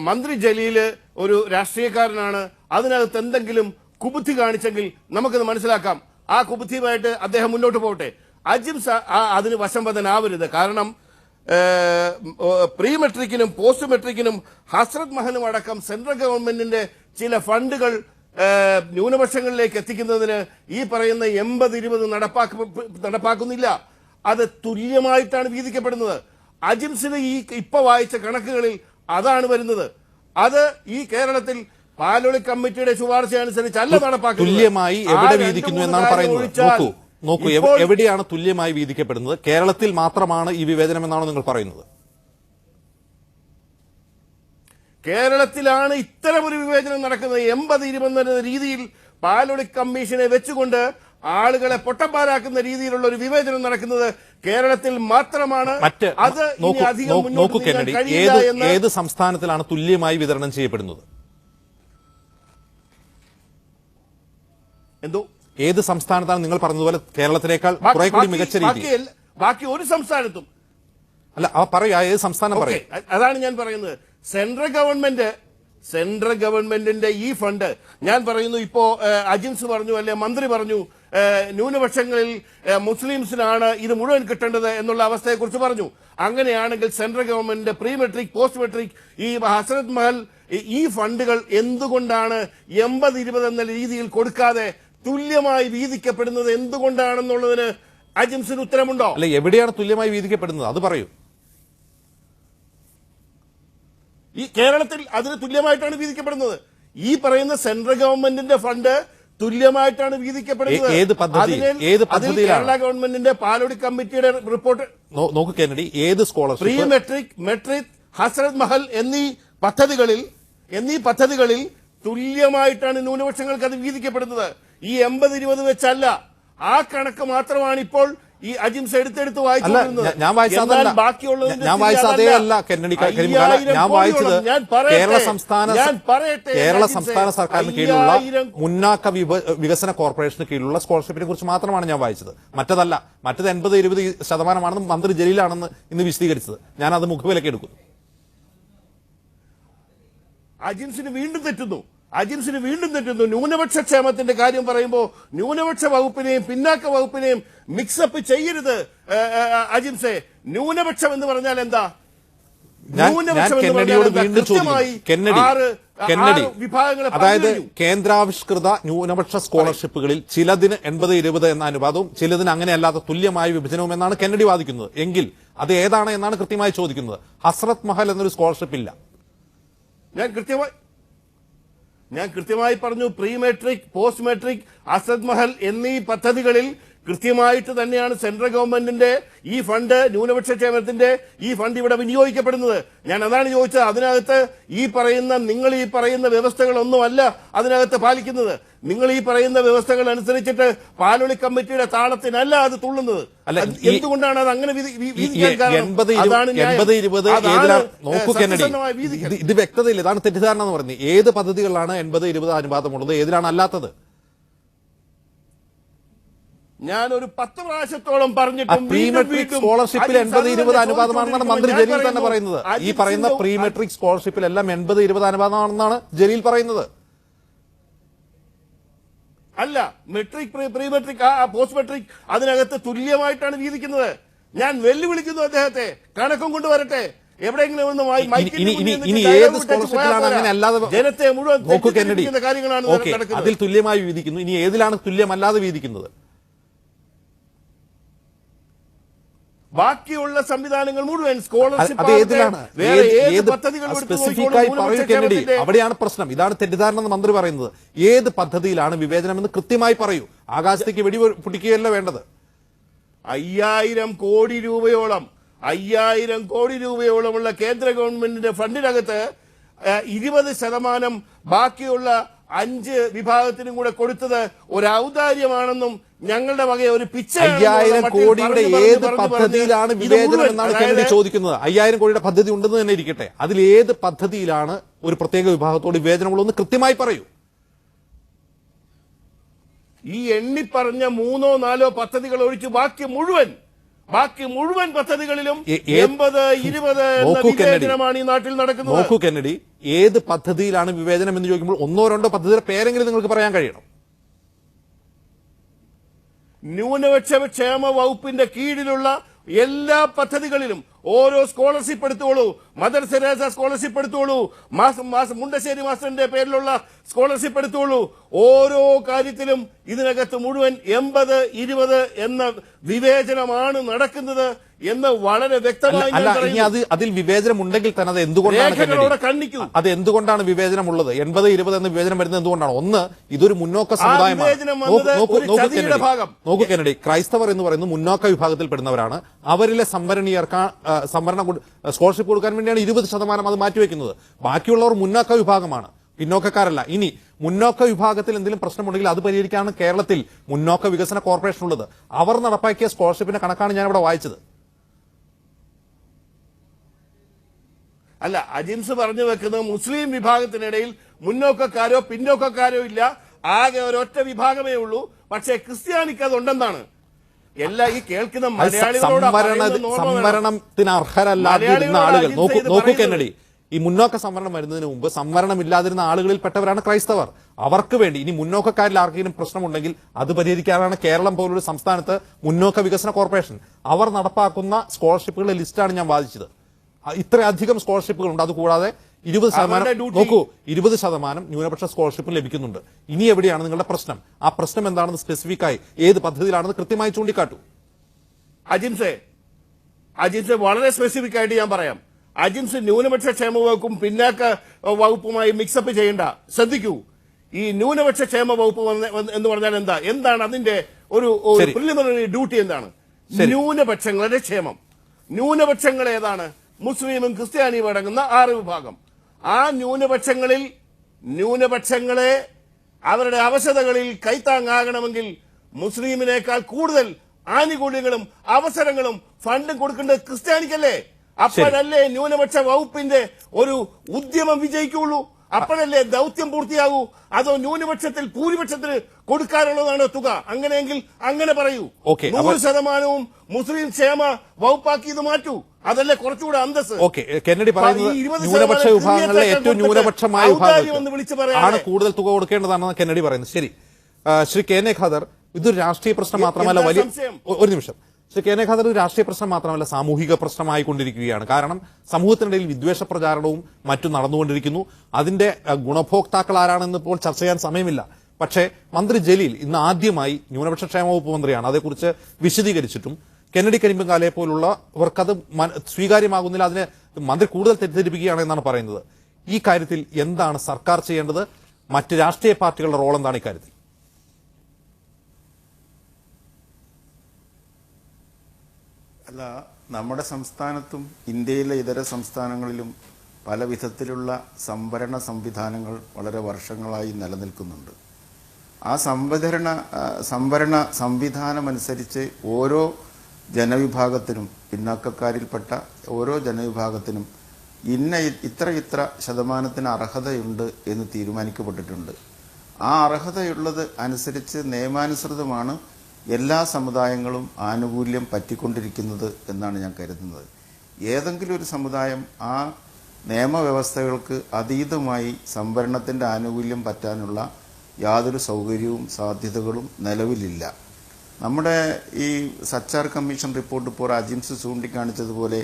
മന്ത്രി ജലീല് ഒരു രാഷ്ട്രീയക്കാരനാണ്. അതിനകത്ത് എന്തെങ്കിലും കുബുദ്ധി കാണിച്ചെങ്കിൽ നമുക്കത് മനസ്സിലാക്കാം. ആ കുബുദ്ധിയുമായിട്ട് അദ്ദേഹം മുന്നോട്ട് പോകട്ടെ. അജിംസ് അതിന് വശംവദനാവരുത്. കാരണം പ്രീ മെട്രിക്കിനും പോസ്റ്റ് മെട്രിക്കിനും ഹസ്രത്ത് മഹലും അടക്കം സെൻട്രൽ ഗവൺമെന്റിന്റെ ചില ഫണ്ടുകൾ ന്യൂനപക്ഷങ്ങളിലേക്ക് എത്തിക്കുന്നതിന് ഈ പറയുന്ന 80-20 നടപ്പാക്കുന്നില്ല. അത് തുല്യമായിട്ടാണ് വീതിക്കപ്പെടുന്നത്. അജിംസിന് ഈ ഇപ്പൊ വായിച്ച കണക്കുകളിൽ അതാണ് വരുന്നത്. അത് ഈ കേരളത്തിൽ പാലോളി കമ്മിറ്റിയുടെ ശുപാർശ അനുസരിച്ചല്ല നടപ്പാക്കുന്നത്. തുല്യമായി എവിടെ വീതിക്കുന്നു എന്നാണ് പറയുന്നത്. നോക്കൂ, എവിടെയാണ് തുല്യമായി വീതിക്കപ്പെടുന്നത്? കേരളത്തിൽ മാത്രമാണ് ഈ വിവേചനം എന്നാണ് നിങ്ങൾ പറയുന്നത്? കേരളത്തിലാണ് ഇത്തരമൊരു വിവേചനം നടക്കുന്നത്. 80-20 എന്ന രീതിയിൽ പാലോളി കമ്മീഷനെ വെച്ചുകൊണ്ട് ആളുകളെ പൊട്ടപ്പാരാക്കുന്ന രീതിയിലുള്ള ഒരു വിവേചനം നടക്കുന്നത് കേരളത്തിൽ മാത്രമാണ്. അത് ഇനി അധികം മുന്നോട്ട് നീങ്ങാൻ കഴിയില്ല എന്ന്. ഏത് സംസ്ഥാനത്തിലാണ് തുല്യമായി വിതരണം ചെയ്യപ്പെടുന്നത്? എന്തോ ഏത് സംസ്ഥാനത്താണ് നിങ്ങൾ പറഞ്ഞതുപോലെ കേരളത്തിനേക്കാൾ കുറെ കൂടി മികച്ച രീതിയിൽ? ബാക്കി ഒരു സംസ്ഥാനത്തും അല്ല, പറയാ ഏത് സംസ്ഥാനം പറയും. അതാണ് ഞാൻ പറയുന്നത്. സെൻട്രൽ ഗവൺമെന്റിന്റെ ഈ ഫണ്ട് ഞാൻ പറയുന്നു. ഇപ്പോ അജിംസ് പറഞ്ഞു, അല്ലെ മന്ത്രി പറഞ്ഞു, ന്യൂനപക്ഷങ്ങളിൽ മുസ്ലിംസിനാണ് ഇത് മുഴുവൻ കിട്ടേണ്ടത് എന്നുള്ള അവസ്ഥയെക്കുറിച്ച് പറഞ്ഞു. അങ്ങനെയാണെങ്കിൽ സെൻട്രൽ ഗവൺമെന്റിന്റെ പ്രീ മെട്രിക്, പോസ്റ്റ് മെട്രിക്, ഈ ഹസ്രത്ത് മഹൽ ഈ ഫണ്ടുകൾ എന്തുകൊണ്ടാണ് 80-20 എന്ന രീതിയിൽ കൊടുക്കാതെ തുല്യമായി വീതിക്കപ്പെടുന്നത് എന്തുകൊണ്ടാണെന്നുള്ളതിന് അജിംസിന് ഉത്തരമുണ്ടോ? അല്ല, എവിടെയാണ് തുല്യമായി വീതിക്കപ്പെടുന്നത് അത് പറയൂ. ഈ കേരളത്തിൽ അതിന് തുല്യമായിട്ടാണ് വീതിക്കപ്പെടുന്നത്. ഈ പറയുന്ന സെൻട്രൽ ഗവൺമെന്റിന്റെ ഫണ്ട് തുല്യമായിട്ടാണ് വീതിക്കപ്പെടുന്നത്. കേരള ഗവൺമെന്റിന്റെ പാലോടി കമ്മിറ്റിയുടെ റിപ്പോർട്ട് നോക്കൂ കെന്നഡി, ഏത് സ്കോളർഷിപ്പ്, പ്രീ മെട്രിക്, മെട്രിക്, ഹസ്രത്ത് മഹൽ എന്നീ പദ്ധതികളിൽ തുല്യമായിട്ടാണ് ന്യൂനപക്ഷങ്ങൾക്ക് അത് വീതിക്കപ്പെടുന്നത്. ഈ 80-20 വെച്ചല്ല. ആ കണക്ക് മാത്രമാണ് ഇപ്പോൾ ഈ അജിംസ് എടുത്തെടുത്ത് വായിച്ചുകൊണ്ടിരുന്നത്. ഞാൻ വായിച്ചത് കേരള സംസ്ഥാന സർക്കാരിന് കീഴിലുള്ള മുന്നാക്ക വികസന കോർപ്പറേഷന് കീഴിലുള്ള സ്കോളർഷിപ്പിനെ കുറിച്ച് മാത്രമാണ് ഞാൻ വായിച്ചത്. മറ്റതല്ല. മറ്റത് 80-20% മന്ത്രി ജലീലാണെന്ന് ഇന്ന് വിശദീകരിച്ചത്. ഞാൻ അത് മുഖവിലക്ക് എടുക്കുന്നു. അജിംസിന് വീണ്ടും തെറ്റുന്നു. ന്യൂനപക്ഷ ക്ഷേമത്തിന്റെ കാര്യം പറയുമ്പോൾ ന്യൂനപക്ഷ വകുപ്പിനെയും പിന്നാക്ക വകുപ്പിനെയും മിക്സപ്പ് ചെയ്യരുത് അജിംസെ. ന്യൂനപക്ഷം എന്ന് പറഞ്ഞാൽ എന്താ? അതായത് കേന്ദ്രാവിഷ്കൃത ന്യൂനപക്ഷ സ്കോളർഷിപ്പുകളിൽ ചിലതിന് 80-20 എന്ന അനുപാതവും ചിലതിന് അങ്ങനെയല്ലാത്ത തുല്യമായ വിഭജനവും എന്നാണ് കെന്നഡി വാദിക്കുന്നത്. എങ്കിൽ അത് ഏതാണ് എന്നാണ് കൃത്യമായി ചോദിക്കുന്നത്. ഹസ്രത്ത് മഹൽ എന്നൊരു സ്കോളർഷിപ്പ് ഇല്ല. ഞാൻ കൃത്യമായി പറഞ്ഞു. പ്രീ മെട്രിക്, പോസ്റ്റ് മെട്രിക്, ഹസ്രത്ത് മഹൽ എന്നീ പദ്ധതികളിൽ കൃത്യമായിട്ട് തന്നെയാണ് സെൻട്രൽ ഗവൺമെന്റിന്റെ ഈ ഫണ്ട്, ന്യൂനപക്ഷ ക്ഷേമത്തിന്റെ ഈ ഫണ്ട് ഇവിടെ വിനിയോഗിക്കപ്പെടുന്നത്. ഞാൻ അതാണ് ചോദിച്ചത്. അതിനകത്ത് നിങ്ങൾ ഈ പറയുന്ന വ്യവസ്ഥകളൊന്നുമല്ല അതിനകത്ത് പാലിക്കുന്നത്. നിങ്ങൾ ഈ പറയുന്ന വ്യവസ്ഥകൾ അനുസരിച്ചിട്ട് പാലോളി കമ്മിറ്റിയുടെ താളത്തിനല്ല അത് തുള്ളുന്നത്. എന്തുകൊണ്ടാണ് അത് അങ്ങനെ ഇത് വ്യക്തതയില്ല. ഇതാണ് തെറ്റിദ്ധാരണ എന്ന് പറഞ്ഞത്. ഏത് പദ്ധതികളാണ് 80-20 അനുപാതമുള്ളത്, ഏതിലാണ് അല്ലാത്തത്? ഞാൻ ഒരു 10 പ്രാവശ്യത്തോളം പറഞ്ഞിട്ടും പ്രീ മെട്രിക് സ്കോളർഷിപ്പിൽ 80-20 അനുപാതമാണെന്നാണ് മന്ത്രി ജലീൽ തന്നെ പറയുന്നത്. ഈ പറയുന്ന പ്രീ മെട്രിക് സ്കോളർഷിപ്പിലെല്ലാം 80-20 അനുപാതമാണെന്നാണ് ജലീൽ പറയുന്നത്. അല്ല, metric pre metric post metric അതിനകത്ത് തുല്യമായിട്ടാണ് വീതിക്കുന്നത്. ഞാൻ വെല്ലുവിളിക്കുന്നു അദ്ദേഹത്തെ, കണക്കും കൊണ്ടുവരട്ടെ. എവിടെയെങ്കിലും ഒന്ന് ഇനി ഏത് സ്കോളർഷിപ്പിലാണ് അങ്ങനെ അല്ലാതെ ജനത്തെ മുഴുവൻ നോക്കൂ കെന്നഡി, കാര്യങ്ങളാണ് നടക്കുന്നത്. അതിൽ തുല്യമായി വീതിക്കുന്നു. ഇനി ഏതിലാണ് തുല്യമല്ലാതെ വീതിക്കുന്നത്? ബാക്കിയുള്ള സംവിധാനങ്ങൾ മുഴുവൻ സ്കോളർഷിപ്പ് സ്പെസിഫിക്കായി പറയൂ കെന്നഡി. അവിടെയാണ് പ്രശ്നം. ഇതാണ് തെറ്റിദ്ധാരണ എന്ന് മന്ത്രി പറയുന്നത്. ഏത് പദ്ധതിയിലാണ് വിവേചനമെന്ന് കൃത്യമായി പറയൂ. ആകാശത്തേക്ക് വെടി പൊട്ടിക്കുകയല്ല വേണ്ടത്. 5000 കോടി രൂപയോളം 5000 കോടി രൂപയോളമുള്ള കേന്ദ്ര ഗവൺമെന്റിന്റെ ഫണ്ടിനകത്ത് 20% ബാക്കിയുള്ള 5 വിഭാഗത്തിനും കൂടെ കൊടുത്തത് ഒരു ഔദാര്യമാണെന്നും ഞങ്ങളുടെ വക ഒരു പിച്ച 5000 കോടിയുടെ ഏത് പദ്ധതിയിലാണ് വിവേചനം എന്നാണ് കെന്നഡി ചോദിക്കുന്നത്. 5000 കോടിയുടെ പദ്ധതി ഉണ്ടെന്ന് തന്നെ ഇരിക്കട്ടെ, അതിൽ ഏത് പദ്ധതിയിലാണ് ഒരു പ്രത്യേക വിഭാഗത്തോട് വിവേചനമുള്ളതെന്ന് കൃത്യമായി പറയൂ. ഈ എണ്ണിപ്പറഞ്ഞ 3-4 പദ്ധതികൾ ഒഴിച്ച് ബാക്കി മുഴുവൻ പദ്ധതികളിലും 80-20 എന്ന വിവേചനമാണ് ഈ നാട്ടിൽ നടക്കുന്നത്. നോക്കൂ കെന്നഡി, ഏത് പദ്ധതിയിലാണ് വിവേചനം എന്ന് ചോദിക്കുമ്പോൾ 1-2 പദ്ധതിയുടെ പേരെങ്കിലും നിങ്ങൾക്ക് പറയാൻ കഴിയണം. ന്യൂനപക്ഷ ക്ഷേമ വകുപ്പിന്റെ കീഴിലുള്ള എല്ലാ പദ്ധതികളിലും ഓരോ സ്കോളർഷിപ്പ് എടുത്തോളൂ. മദർ തെരേസ സ്കോളർഷിപ്പ് എടുത്തോളൂ, മുണ്ടശ്ശേരി മാസ്റ്ററിന്റെ പേരിലുള്ള സ്കോളർഷിപ്പ് എടുത്തോളൂ. ഓരോ കാര്യത്തിലും ഇതിനകത്ത് മുഴുവൻ 80-20 എന്ന വിവേചനമാണ് നടക്കുന്നത് എന്ന് വളരെ വ്യക്തമായി അതിൽ വിവേചനം ഉണ്ടെങ്കിൽ തന്നെ അത് എന്തുകൊണ്ടാണ് വിവേചനം ഉള്ളത്? 80-20 എന്ന വിവേചനം വരുന്നത് എന്തുകൊണ്ടാണ്? ഒന്ന്, ഇതൊരു മുന്നോക്ക സമുദായമാണ്. നോക്കൂ കെന്നഡി, ക്രൈസ്തവർ എന്ന് പറയുന്നത് മുന്നോക്ക വിഭാഗത്തിൽ പെടുന്നവരാണ്. അവരിലെ സംവരണീയർക്ക് സ്കോളർഷിപ്പ് കൊടുക്കാൻ വേണ്ടിയാണ് 20% അത് മാറ്റിവെക്കുന്നത്. ബാക്കിയുള്ളവർ മുന്നോക്ക വിഭാഗമാണ്, പിന്നോക്കക്കാരല്ല. ഇനി മുന്നോക്ക വിഭാഗത്തിൽ എന്തെങ്കിലും പ്രശ്നമുണ്ടെങ്കിൽ അത് പരിഹരിക്കാനാണ് കേരളത്തിൽ മുന്നോക്ക വികസന കോർപ്പറേഷൻ ഉള്ളത്. അവർ നടപ്പാക്കിയ സ്കോളർഷിപ്പിന്റെ കണക്കാണ് ഞാനിവിടെ വായിച്ചത്. അല്ല, അജിംസ് പറഞ്ഞു വെക്കുന്നത് മുസ്ലിം വിഭാഗത്തിനിടയിൽ മുന്നോക്കക്കാരോ പിന്നോക്കക്കാരോ ഇല്ല, ആകെ ഒരൊറ്റ വിഭാഗമേ ഉള്ളൂ. പക്ഷേ ക്രിസ്ത്യാനിക്ക് അതുണ്ടെന്നാണ് എല്ലാ ഈ കേൾക്കുന്ന സംവരണത്തിന് അർഹരല്ലാതിരുന്ന ആളുകൾ. നോക്കൂ കെന്നഡി, ഈ മുന്നോക്ക സംവരണം വരുന്നതിന് മുമ്പ് സംവരണമില്ലാതിരുന്ന ആളുകളിൽ പെട്ടവരാണ് ക്രൈസ്തവർ. അവർക്ക് വേണ്ടി ഇനി മുന്നോക്കക്കാരിൽ ആർക്കെങ്കിലും പ്രശ്നമുണ്ടെങ്കിൽ അത് പരിഹരിക്കാനാണ് കേരളം പോലൊരു സംസ്ഥാനത്ത് മുന്നോക്ക വികസന കോർപ്പറേഷൻ. അവർ നടപ്പാക്കുന്ന സ്കോളർഷിപ്പുകളുടെ ലിസ്റ്റാണ് ഞാൻ വാദിച്ചത്. ഇത്രയധികം സ്കോളർഷിപ്പുകളുണ്ട്. അതുകൂടാതെ 20% നോക്കൂ, 20% ന്യൂനപക്ഷ സ്കോളർഷിപ്പ് ലഭിക്കുന്നുണ്ട്. ഇനി എവിടെയാണ് നിങ്ങളുടെ പ്രശ്നം? ആ പ്രശ്നം എന്താണെന്ന് സ്പെസിഫിക്കായി ഏത് പദ്ധതിയിലാണെന്ന് കൃത്യമായി ചൂണ്ടിക്കാട്ടു. അജിംസെ വളരെ സ്പെസിഫിക് ആയിട്ട് ഞാൻ പറയാം. അജിംസ് ന്യൂനപക്ഷ ക്ഷേമ വകുപ്പും പിന്നാക്ക വകുപ്പുമായി മിക്സപ്പ് ചെയ്യേണ്ട. ശ്രദ്ധിക്കൂ, ഈ ന്യൂനപക്ഷ ക്ഷേമ വകുപ്പ് എന്ന് പറഞ്ഞാൽ എന്താണ് അതിന്റെ ഒരു പ്രിലിമിനറി ഡ്യൂട്ടി? എന്താണ് ന്യൂനപക്ഷങ്ങളുടെ ക്ഷേമം? ന്യൂനപക്ഷങ്ങൾ ഏതാണ്? മുസ്ലിമും ക്രിസ്ത്യാനിയും അടങ്ങുന്ന 6 വിഭാഗം. ആ ന്യൂനപക്ഷങ്ങളെ അവരുടെ അവശതകളിൽ കൈത്താങ്ങാകണമെങ്കിൽ മുസ്ലിമിനേക്കാൾ കൂടുതൽ ആനുകൂല്യങ്ങളും അവസരങ്ങളും ഫണ്ടും കൊടുക്കേണ്ടത് ക്രിസ്ത്യാനിക്കല്ലേ? അപ്പോഴല്ലേ ന്യൂനപക്ഷ വകുപ്പിന്റെ ഒരു ഉദ്യമം വിജയിക്കുള്ളൂ? അപ്പോഴല്ലേ ദൗത്യം പൂർത്തിയാകൂ? അതോ ന്യൂനപക്ഷത്തിൽ ഭൂരിപക്ഷത്തിന് കൊടുക്കാനുള്ളതാണ് തുക? അങ്ങനെയെങ്കിൽ അങ്ങനെ പറയൂ. 100% മുസ്ലിം ക്ഷേമ വകുപ്പാക്കി ഇത് മാറ്റൂ. അതല്ലേ കുറച്ചുകൂടെ അന്തസ്. കെന്നഡി പറയുന്നത് ന്യൂനപക്ഷ വിഭാഗങ്ങളിലെ ഏറ്റവും ന്യൂനപക്ഷമായ വിഭാഗമാണ് കൂടുതൽ തുക കൊടുക്കേണ്ടതാണെന്ന് കെന്നഡി പറയുന്നത്. ശരി, ശ്രീ കെ എൻ ഖാദർ, ഇതൊരു രാഷ്ട്രീയ പ്രശ്നം മാത്രമല്ല, ഒരു നിമിഷം. ശ്രീ കെ എൻ ഖാദർ, ഒരു രാഷ്ട്രീയ പ്രശ്നം മാത്രമല്ല, സാമൂഹിക പ്രശ്നമായിക്കൊണ്ടിരിക്കുകയാണ്. കാരണം സമൂഹത്തിനിടയിൽ വിദ്വേഷ പ്രചാരണവും മറ്റും നടന്നുകൊണ്ടിരിക്കുന്നു. അതിന്റെ ഗുണഭോക്താക്കൾ ആരാണെന്ന് ഇപ്പോൾ ചർച്ച ചെയ്യാൻ സമയമില്ല. പക്ഷേ മന്ത്രി ജലീൽ ഇന്ന് ആദ്യമായി ന്യൂനപക്ഷ ക്ഷേമ വകുപ്പ് മന്ത്രിയാണ്, അതേക്കുറിച്ച് വിശദീകരിച്ചിട്ടും കെന്നഡി കരിമ്പങ്കാലയെ പോലുള്ളവർക്കത് സ്വീകാര്യമാകുന്നില്ല. അതിനെ മന്ത്രി കൂടുതൽ തെറ്റിദ്ധരിപ്പിക്കുകയാണ് എന്നാണ് പറയുന്നത്. ഈ കാര്യത്തിൽ എന്താണ് സർക്കാർ ചെയ്യേണ്ടത്? മറ്റ് രാഷ്ട്രീയ പാർട്ടികളുടെ റോൾ എന്താണ് ഇക്കാര്യത്തിൽ? അല്ല, നമ്മുടെ സംസ്ഥാനത്തും ഇന്ത്യയിലെ ഇതര സംസ്ഥാനങ്ങളിലും പല വിധത്തിലുള്ള സംവരണ സംവിധാനങ്ങൾ വളരെ വർഷങ്ങളായി നിലനിൽക്കുന്നുണ്ട്. ആ സംവരണ സംവിധാനമനുസരിച്ച് ഓരോ ജനവിഭാഗത്തിനും, പിന്നാക്കക്കാരിൽപ്പെട്ട ഓരോ ജനവിഭാഗത്തിനും ഇത്ര ശതമാനത്തിന് അർഹതയുണ്ട് എന്ന് തീരുമാനിക്കപ്പെട്ടിട്ടുണ്ട്. ആ അർഹതയുള്ളത് അനുസരിച്ച് നിയമാനുസൃതമാണ് എല്ലാ സമുദായങ്ങളും ആനുകൂല്യം പറ്റിക്കൊണ്ടിരിക്കുന്നത് എന്നാണ് ഞാൻ കരുതുന്നത്. ഏതെങ്കിലും ഒരു സമുദായം ആ നിയമവ്യവസ്ഥകൾക്ക് അതീതമായി സംവരണത്തിൻ്റെ ആനുകൂല്യം പറ്റാനുള്ള യാതൊരു സൗകര്യവും സാധ്യതകളും നിലവിലില്ല. നമ്മുടെ ഈ സച്ചാർ കമ്മീഷൻ റിപ്പോർട്ട് ഇപ്പോൾ അജിംസ് ചൂണ്ടിക്കാണിച്ചതുപോലെ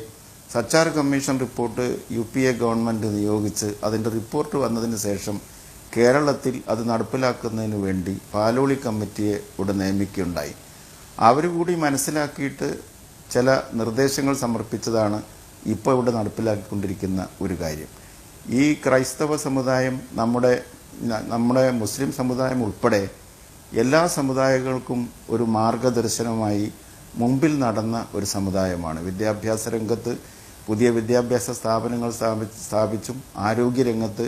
Sachar commission report UPA government നിയോഗിച്ച് അതിൻ്റെ റിപ്പോർട്ട് വന്നതിന് ശേഷം കേരളത്തിൽ അത് നടപ്പിലാക്കുന്നതിന് വേണ്ടി പാലോളി കമ്മിറ്റിയെ ഇവിടെ നിയമിക്കുകയുണ്ടായി. അവർ കൂടി മനസ്സിലാക്കിയിട്ട് ചില നിർദ്ദേശങ്ങൾ സമർപ്പിച്ചതാണ് ഇപ്പോൾ ഇവിടെ നടപ്പിലാക്കിക്കൊണ്ടിരിക്കുന്ന ഒരു കാര്യം. ഈ ക്രൈസ്തവ സമുദായം നമ്മുടെ മുസ്ലിം സമുദായം ഉൾപ്പെടെ എല്ലാ സമുദായങ്ങൾക്കും ഒരു മാർഗദർശനമായി മുമ്പിൽ നടന്ന ഒരു സമുദായമാണ്. വിദ്യാഭ്യാസ രംഗത്ത് പുതിയ വിദ്യാഭ്യാസ സ്ഥാപനങ്ങൾ സ്ഥാപിച്ചും ആരോഗ്യരംഗത്ത്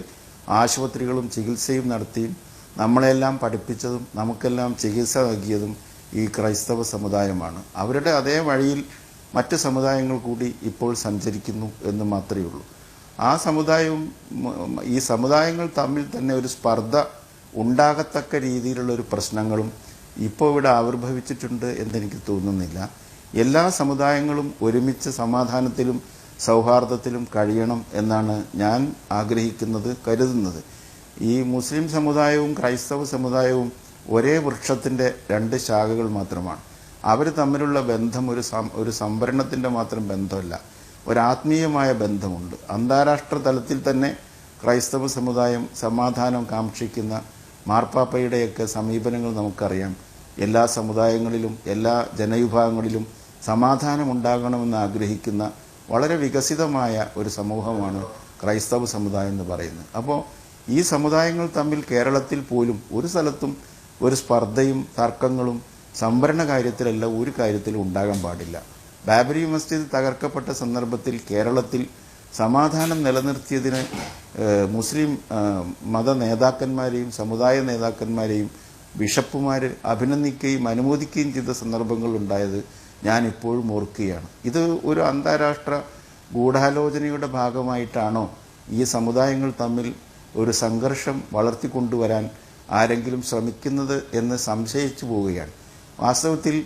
ആശുപത്രികളും ചികിത്സയും നടത്തിയും നമ്മളെല്ലാം പഠിപ്പിച്ചതും നമുക്കെല്ലാം ചികിത്സ നൽകിയതും ഈ ക്രൈസ്തവ സമുദായമാണ്. അവരുടെ അതേ വഴിയിൽ മറ്റ് സമുദായങ്ങൾ കൂടി ഇപ്പോൾ സഞ്ചരിക്കുന്നു എന്ന് മാത്രമേ ഉള്ളൂ. ആ സമുദായവും ഈ സമുദായങ്ങൾ തമ്മിൽ തന്നെ ഒരു സ്പർദ്ധ ഉണ്ടാകത്തക്ക രീതിയിലുള്ള ഒരു പ്രശ്നങ്ങളും ഇപ്പോൾ ഇവിടെ ആവിർഭവിച്ചിട്ടുണ്ട് എന്നെനിക്ക് തോന്നുന്നില്ല. എല്ലാ സമുദായങ്ങളും ഒരുമിച്ച് സമാധാനത്തിലും സൗഹാർദ്ദത്തിലും കഴിയണം എന്നാണ് ഞാൻ ആഗ്രഹിക്കുന്നത്, കരുതുന്നത്. ഈ മുസ്ലിം സമുദായവും ക്രൈസ്തവ സമുദായവും ഒരേ വൃക്ഷത്തിൻ്റെ രണ്ട് ശാഖകൾ മാത്രമാണ്. അവർ തമ്മിലുള്ള ബന്ധം ഒരു സംവരണത്തിൻ്റെ മാത്രം ബന്ധമല്ല, ഒരാത്മീയമായ ബന്ധമുണ്ട്. അന്താരാഷ്ട്ര തലത്തിൽ തന്നെ ക്രൈസ്തവ സമുദായം സമാധാനം കാക്ഷിക്കുന്ന മാർപ്പാപ്പയുടെയൊക്കെ സമീപനങ്ങൾ നമുക്കറിയാം. എല്ലാ സമുദായങ്ങളിലും എല്ലാ ജനവിഭാഗങ്ങളിലും സമാധാനമുണ്ടാകണമെന്ന് ആഗ്രഹിക്കുന്ന വളരെ വികസിതമായ ഒരു സമൂഹമാണ് ക്രൈസ്തവ സമുദായം എന്ന് പറയുന്നത്. അപ്പോൾ ഈ സമുദായങ്ങൾ തമ്മിൽ കേരളത്തിൽ പോലും ഒരു സ്ഥലത്തും ഒരു സ്പർദ്ധയും തർക്കങ്ങളും സംവരണ കാര്യത്തിലല്ല ഒരു കാര്യത്തിലും ഉണ്ടാകാൻ പാടില്ല. ബാബരി മസ്ജിദ് തകർക്കപ്പെട്ട സന്ദർഭത്തിൽ കേരളത്തിൽ സമാധാനം നിലനിർത്തിയതിന് മുസ്ലിം മത നേതാക്കന്മാരെയും സമുദായ നേതാക്കന്മാരെയും ബിഷപ്പുമാർ അഭിനന്ദിക്കുകയും അനുമോദിക്കുകയും ചെയ്ത സന്ദർഭങ്ങൾ ഉണ്ടായത് ഞാൻ ഇപ്പോഴും ഓർക്കുകയാണ്. ഇത് ഒരു അന്താരാഷ്ട്ര ഗൂഢാലോചനയുടെ ഭാഗമായിട്ടാണോ ഈ സമുദായങ്ങൾ തമ്മിൽ ഒരു സംഘർഷം വളർത്തിക്കൊണ്ടുവരാൻ ആരെങ്കിലും ശ്രമിക്കുന്നത് എന്ന് സംശയിച്ചു പോവുകയാണ്. വാസ്തവത്തിൽ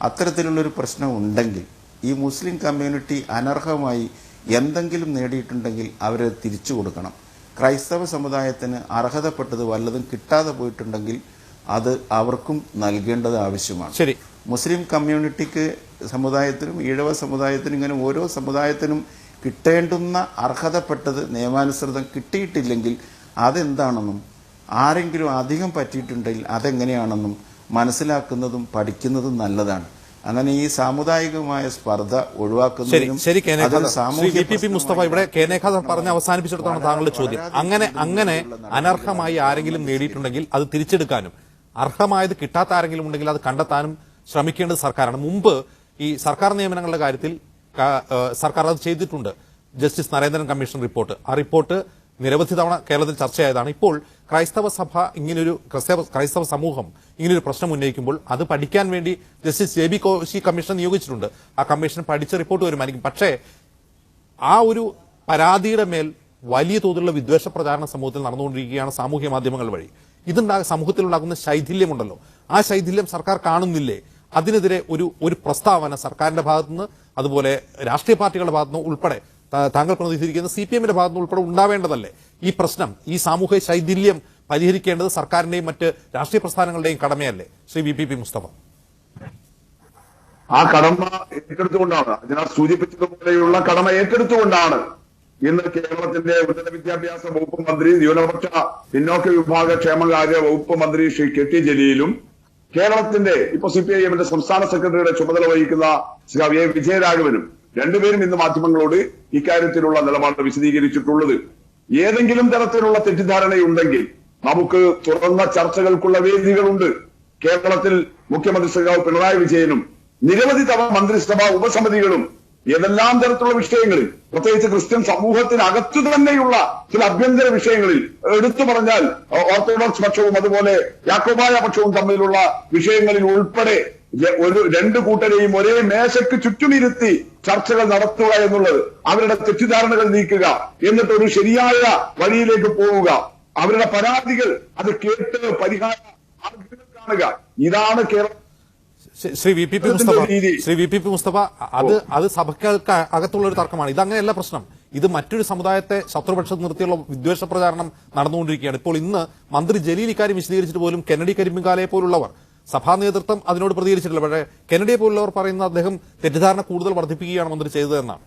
അത്തരത്തിലുള്ളൊരു പ്രശ്നം ഉണ്ടെങ്കിൽ ഈ മുസ്ലിം കമ്മ്യൂണിറ്റി അനർഹമായി എന്തെങ്കിലും നേടിയിട്ടുണ്ടെങ്കിൽ അവരെ തിരിച്ചു കൊടുക്കണം. ക്രൈസ്തവ സമുദായത്തിന് അർഹതപ്പെട്ടത് വല്ലതും കിട്ടാതെ പോയിട്ടുണ്ടെങ്കിൽ അത് അവർക്കും നൽകേണ്ടത് ആവശ്യമാണ്. ശരി, മുസ്ലിം കമ്മ്യൂണിറ്റിക്ക് സമുദായത്തിനും ഈഴവ സമുദായത്തിനും ഇങ്ങനെ ഓരോ സമുദായത്തിനും കിട്ടേണ്ടുന്ന അർഹതപ്പെട്ടത് നിയമാനുസൃതം കിട്ടിയിട്ടില്ലെങ്കിൽ അതെന്താണെന്നും ആരെങ്കിലും അധികം പറ്റിയിട്ടുണ്ടെങ്കിൽ അതെങ്ങനെയാണെന്നും മനസ്സിലാക്കുന്നതും പഠിക്കുന്നതും നല്ലതാണ്. അങ്ങനെ ഈ സാമുദായികമായ സ്പർദ്ധ ഒഴിവാക്കുന്നതിനും മുസ്തഫ ഇവിടെ കേനേഖാദർ പറഞ്ഞ് അവസാനിപ്പിച്ചിടത്താണ് താങ്കളുടെ ചോദ്യം. അങ്ങനെ അനർഹമായി ആരെങ്കിലും നേടിയിട്ടുണ്ടെങ്കിൽ അത് തിരിച്ചെടുക്കാനും അർഹമായത് കിട്ടാത്ത ആരെങ്കിലും ഉണ്ടെങ്കിൽ അത് കണ്ടെത്താനും ശ്രമിക്കേണ്ടത് സർക്കാരാണ്. മുമ്പ് ഈ സർക്കാർ നിയമനങ്ങളുടെ കാര്യത്തിൽ സർക്കാർ അത് ചെയ്തിട്ടുണ്ട്. ജസ്റ്റിസ് നരേന്ദ്രൻ കമ്മീഷൻ റിപ്പോർട്ട്, ആ റിപ്പോർട്ട് നിരവധി തവണ കേരളത്തിൽ ചർച്ചയായതാണ്. ഇപ്പോൾ ക്രൈസ്തവ സമൂഹം ഇങ്ങനൊരു പ്രശ്നം ഉന്നയിക്കുമ്പോൾ അത് പഠിക്കാൻ വേണ്ടി ജസ്റ്റിസ് JB കോശി കമ്മീഷൻ നിയോഗിച്ചിട്ടുണ്ട്. ആ കമ്മീഷൻ പഠിച്ച റിപ്പോർട്ട് വരുമായിരിക്കും. പക്ഷേ ആ ഒരു പരാതിയുടെ മേൽ വലിയ തോതിലുള്ള വിദ്വേഷ പ്രചാരണ സമൂഹത്തിൽ നടന്നുകൊണ്ടിരിക്കുകയാണ് സാമൂഹ്യ മാധ്യമങ്ങൾ വഴി. സമൂഹത്തിലുണ്ടാകുന്ന ശൈഥില്യമുണ്ടല്ലോ, ആ ശൈഥില്യം സർക്കാർ കാണുന്നില്ലേ? അതിനെതിരെ ഒരു പ്രസ്താവന സർക്കാരിന്റെ ഭാഗത്തുനിന്ന്, അതുപോലെ രാഷ്ട്രീയ പാർട്ടികളുടെ ഭാഗത്തുനിന്ന് ഉൾപ്പെടെ, താങ്കൾ പ്രതിനിധീകരിക്കുന്ന CPM-ന്റെ ഭാഗത്തുനിന്ന് ഉൾപ്പെടെ ഉണ്ടാവേണ്ടതല്ലേ? ഈ പ്രശ്നം, ഈ സാമൂഹ്യ ശൈഥില്യം പരിഹരിക്കേണ്ടത് സർക്കാരിന്റെയും മറ്റ് രാഷ്ട്രീയ പ്രസ്ഥാനങ്ങളുടെയും കടമയല്ലേ? ശ്രീ VPP മുസ്തഫ. ആ കടമ ഏറ്റെടുത്തുകൊണ്ടാണ്, അതിനാ സൂചിപ്പിച്ചതുപോലെയുള്ള കടമ ഏറ്റെടുത്തുകൊണ്ടാണ് ഇന്ന് കേരളത്തിന്റെ ഉന്നത വിദ്യാഭ്യാസ വകുപ്പ് മന്ത്രി, ന്യൂനപക്ഷ പിന്നോക്ക വിഭാഗ ക്ഷേമകാര്യ വകുപ്പ് മന്ത്രി ശ്രീ KT ജലീലും കേരളത്തിന്റെ ഇപ്പൊ CPIM-ന്റെ സംസ്ഥാന സെക്രട്ടറിയുടെ ചുമതല വഹിക്കുന്ന ശ്രീ A വിജയരാഘവനും രണ്ടുപേരും ഇന്ന് മാധ്യമങ്ങളോട് ഇക്കാര്യത്തിലുള്ള നിലപാട് വിശദീകരിച്ചിട്ടുള്ളത്. ഏതെങ്കിലും തരത്തിലുള്ള തെറ്റിദ്ധാരണയുണ്ടെങ്കിൽ നമുക്ക് തുറന്ന ചർച്ചകൾക്കുള്ള വേദികളുണ്ട്. കേരളത്തിൽ മുഖ്യമന്ത്രി ശ്രീ പിണറായി വിജയനും നിരവധി തവണ മന്ത്രിസഭാ ഉപസമിതികളും ഏതെല്ലാം തരത്തിലുള്ള വിഷയങ്ങളിൽ, പ്രത്യേകിച്ച് ക്രിസ്ത്യൻ സമൂഹത്തിനകത്തു തന്നെയുള്ള ചില അഭ്യന്തര വിഷയങ്ങളിൽ, എടുത്തു പറഞ്ഞാൽ ഓർത്തഡോക്സ് പക്ഷവും അതുപോലെ യാക്കോബായ പക്ഷവും തമ്മിലുള്ള വിഷയങ്ങളിൽ ഉൾപ്പെടെ രണ്ടു കൂട്ടരെയും ഒരേ മേശയ്ക്ക് ചുറ്റുമിരുത്തി ചർച്ചകൾ നടത്തുക എന്നുള്ളത്, അവരുടെ തെറ്റിദ്ധാരണകൾ നീക്കുക, എന്നിട്ട് ഒരു ശരിയായ വഴിയിലേക്ക് പോവുക, അവരുടെ പരാതികൾ അത് കേട്ട് പരിഹാരം കാണുക, ഇതാണ് Keralam. Shri V P P Mustafa അത് സഭകൾക്ക് അകത്തുള്ള ഒരു തർക്കമാണ്. ഇതങ്ങനെയല്ല പ്രശ്നം. ഇത് മറ്റൊരു സമുദായത്തെ ശത്രുപക്ഷത്ത് നിർത്തിയുള്ള വിദ്വേഷ പ്രചാരണം നടന്നുകൊണ്ടിരിക്കുകയാണ്. ഇപ്പോൾ ഇന്ന് മന്ത്രി ജലീൽ ഇക്കാര്യം വിശദീകരിച്ചിട്ട് പോലും കെന്നഡി കരിമ്പിങ്കാലയെ പോലുള്ളവർ സഭാ നേതൃത്വം അതിനോട് പ്രതികരിച്ചിട്ടില്ല. പക്ഷേ കെന്നഡിയെ പോലുള്ളവർ പറയുന്ന അദ്ദേഹം തെറ്റിദ്ധാരണ കൂടുതൽ വർദ്ധിപ്പിക്കുകയാണ് മന്ത്രി ചെയ്തതെന്നാണ്.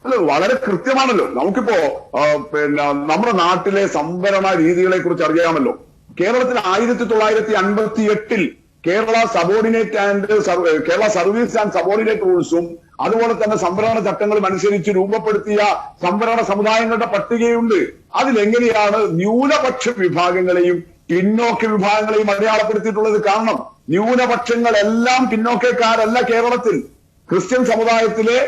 അല്ല, വളരെ കൃത്യമാണല്ലോ. നമുക്കിപ്പോ നമ്മുടെ നാട്ടിലെ സംവരണ രീതികളെ കുറിച്ച് അറിയാമല്ലോ. കേരളത്തിൽ 1958 Kerala subordinate and Kerala service and subordinate റൂൾസും അതുപോലെ തന്നെ സംവരണ ചട്ടങ്ങളും അനുസരിച്ച് രൂപപ്പെടുത്തിയ സംവരണ സമുദായങ്ങളുടെ പട്ടികയുണ്ട്. അതിലെങ്ങനെയാണ് ന്യൂനപക്ഷ വിഭാഗങ്ങളെയും പിന്നോക്ക വിഭാഗങ്ങളെയും അടയാളപ്പെടുത്തിയിട്ടുള്ളത്? കാരണം ന്യൂനപക്ഷങ്ങളെല്ലാം പിന്നോക്കക്കാരല്ല കേരളത്തിൽ. ക്രിസ്ത്യൻ സമുദായത്തിലെ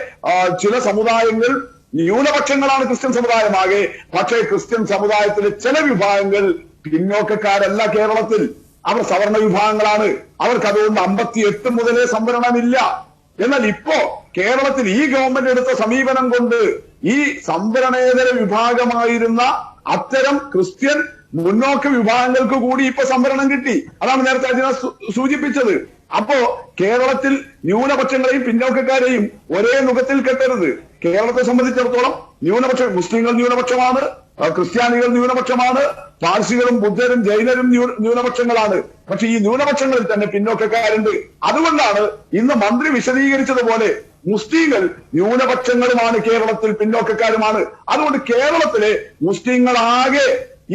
ചില സമുദായങ്ങൾ ന്യൂനപക്ഷങ്ങളാണ് ക്രിസ്ത്യൻ സമുദായമാകെ. പക്ഷേ ക്രിസ്ത്യൻ സമുദായത്തിലെ ചില വിഭാഗങ്ങൾ പിന്നോക്കക്കാരല്ല കേരളത്തിൽ. അവർ സവർണ വിഭാഗങ്ങളാണ്. അവർക്ക് അതുകൊണ്ട് 58 മുതലേ സംവരണമില്ല. എന്നാൽ ഇപ്പോ കേരളത്തിൽ ഈ ഗവൺമെന്റ് എടുത്ത സമീപനം കൊണ്ട് ഈ സംവരണേതര വിഭാഗമായിരുന്ന അത്തരം ക്രിസ്ത്യൻ മുന്നോക്ക വിഭാഗങ്ങൾക്ക് കൂടി ഇപ്പൊ സംവരണം കിട്ടി. അതാണ് നേരത്തെ അജിന സൂചിപ്പിച്ചത്. അപ്പോ കേരളത്തിൽ ന്യൂനപക്ഷങ്ങളെയും പിന്നോക്കക്കാരെയും ഒരേ മുഖത്തിൽ കെട്ടരുത്. കേരളത്തെ സംബന്ധിച്ചിടത്തോളം മുസ്ലിങ്ങൾ ന്യൂനപക്ഷമാണ്, ക്രിസ്ത്യാനികൾ ന്യൂനപക്ഷമാണ്, പാർസികളും ബുദ്ധരും ജൈനരും ന്യൂനപക്ഷങ്ങളാണ്. പക്ഷെ ഈ ന്യൂനപക്ഷങ്ങളിൽ തന്നെ പിന്നോക്കക്കാരുണ്ട്. അതുകൊണ്ടാണ് ഇന്ന് മന്ത്രി വിശദീകരിച്ചതുപോലെ മുസ്ലിങ്ങൾ ന്യൂനപക്ഷങ്ങളുമാണ്, കേരളത്തിൽ പിന്നോക്കക്കാരുമാണ്. അതുകൊണ്ട് കേരളത്തിലെ മുസ്ലിങ്ങളാകെ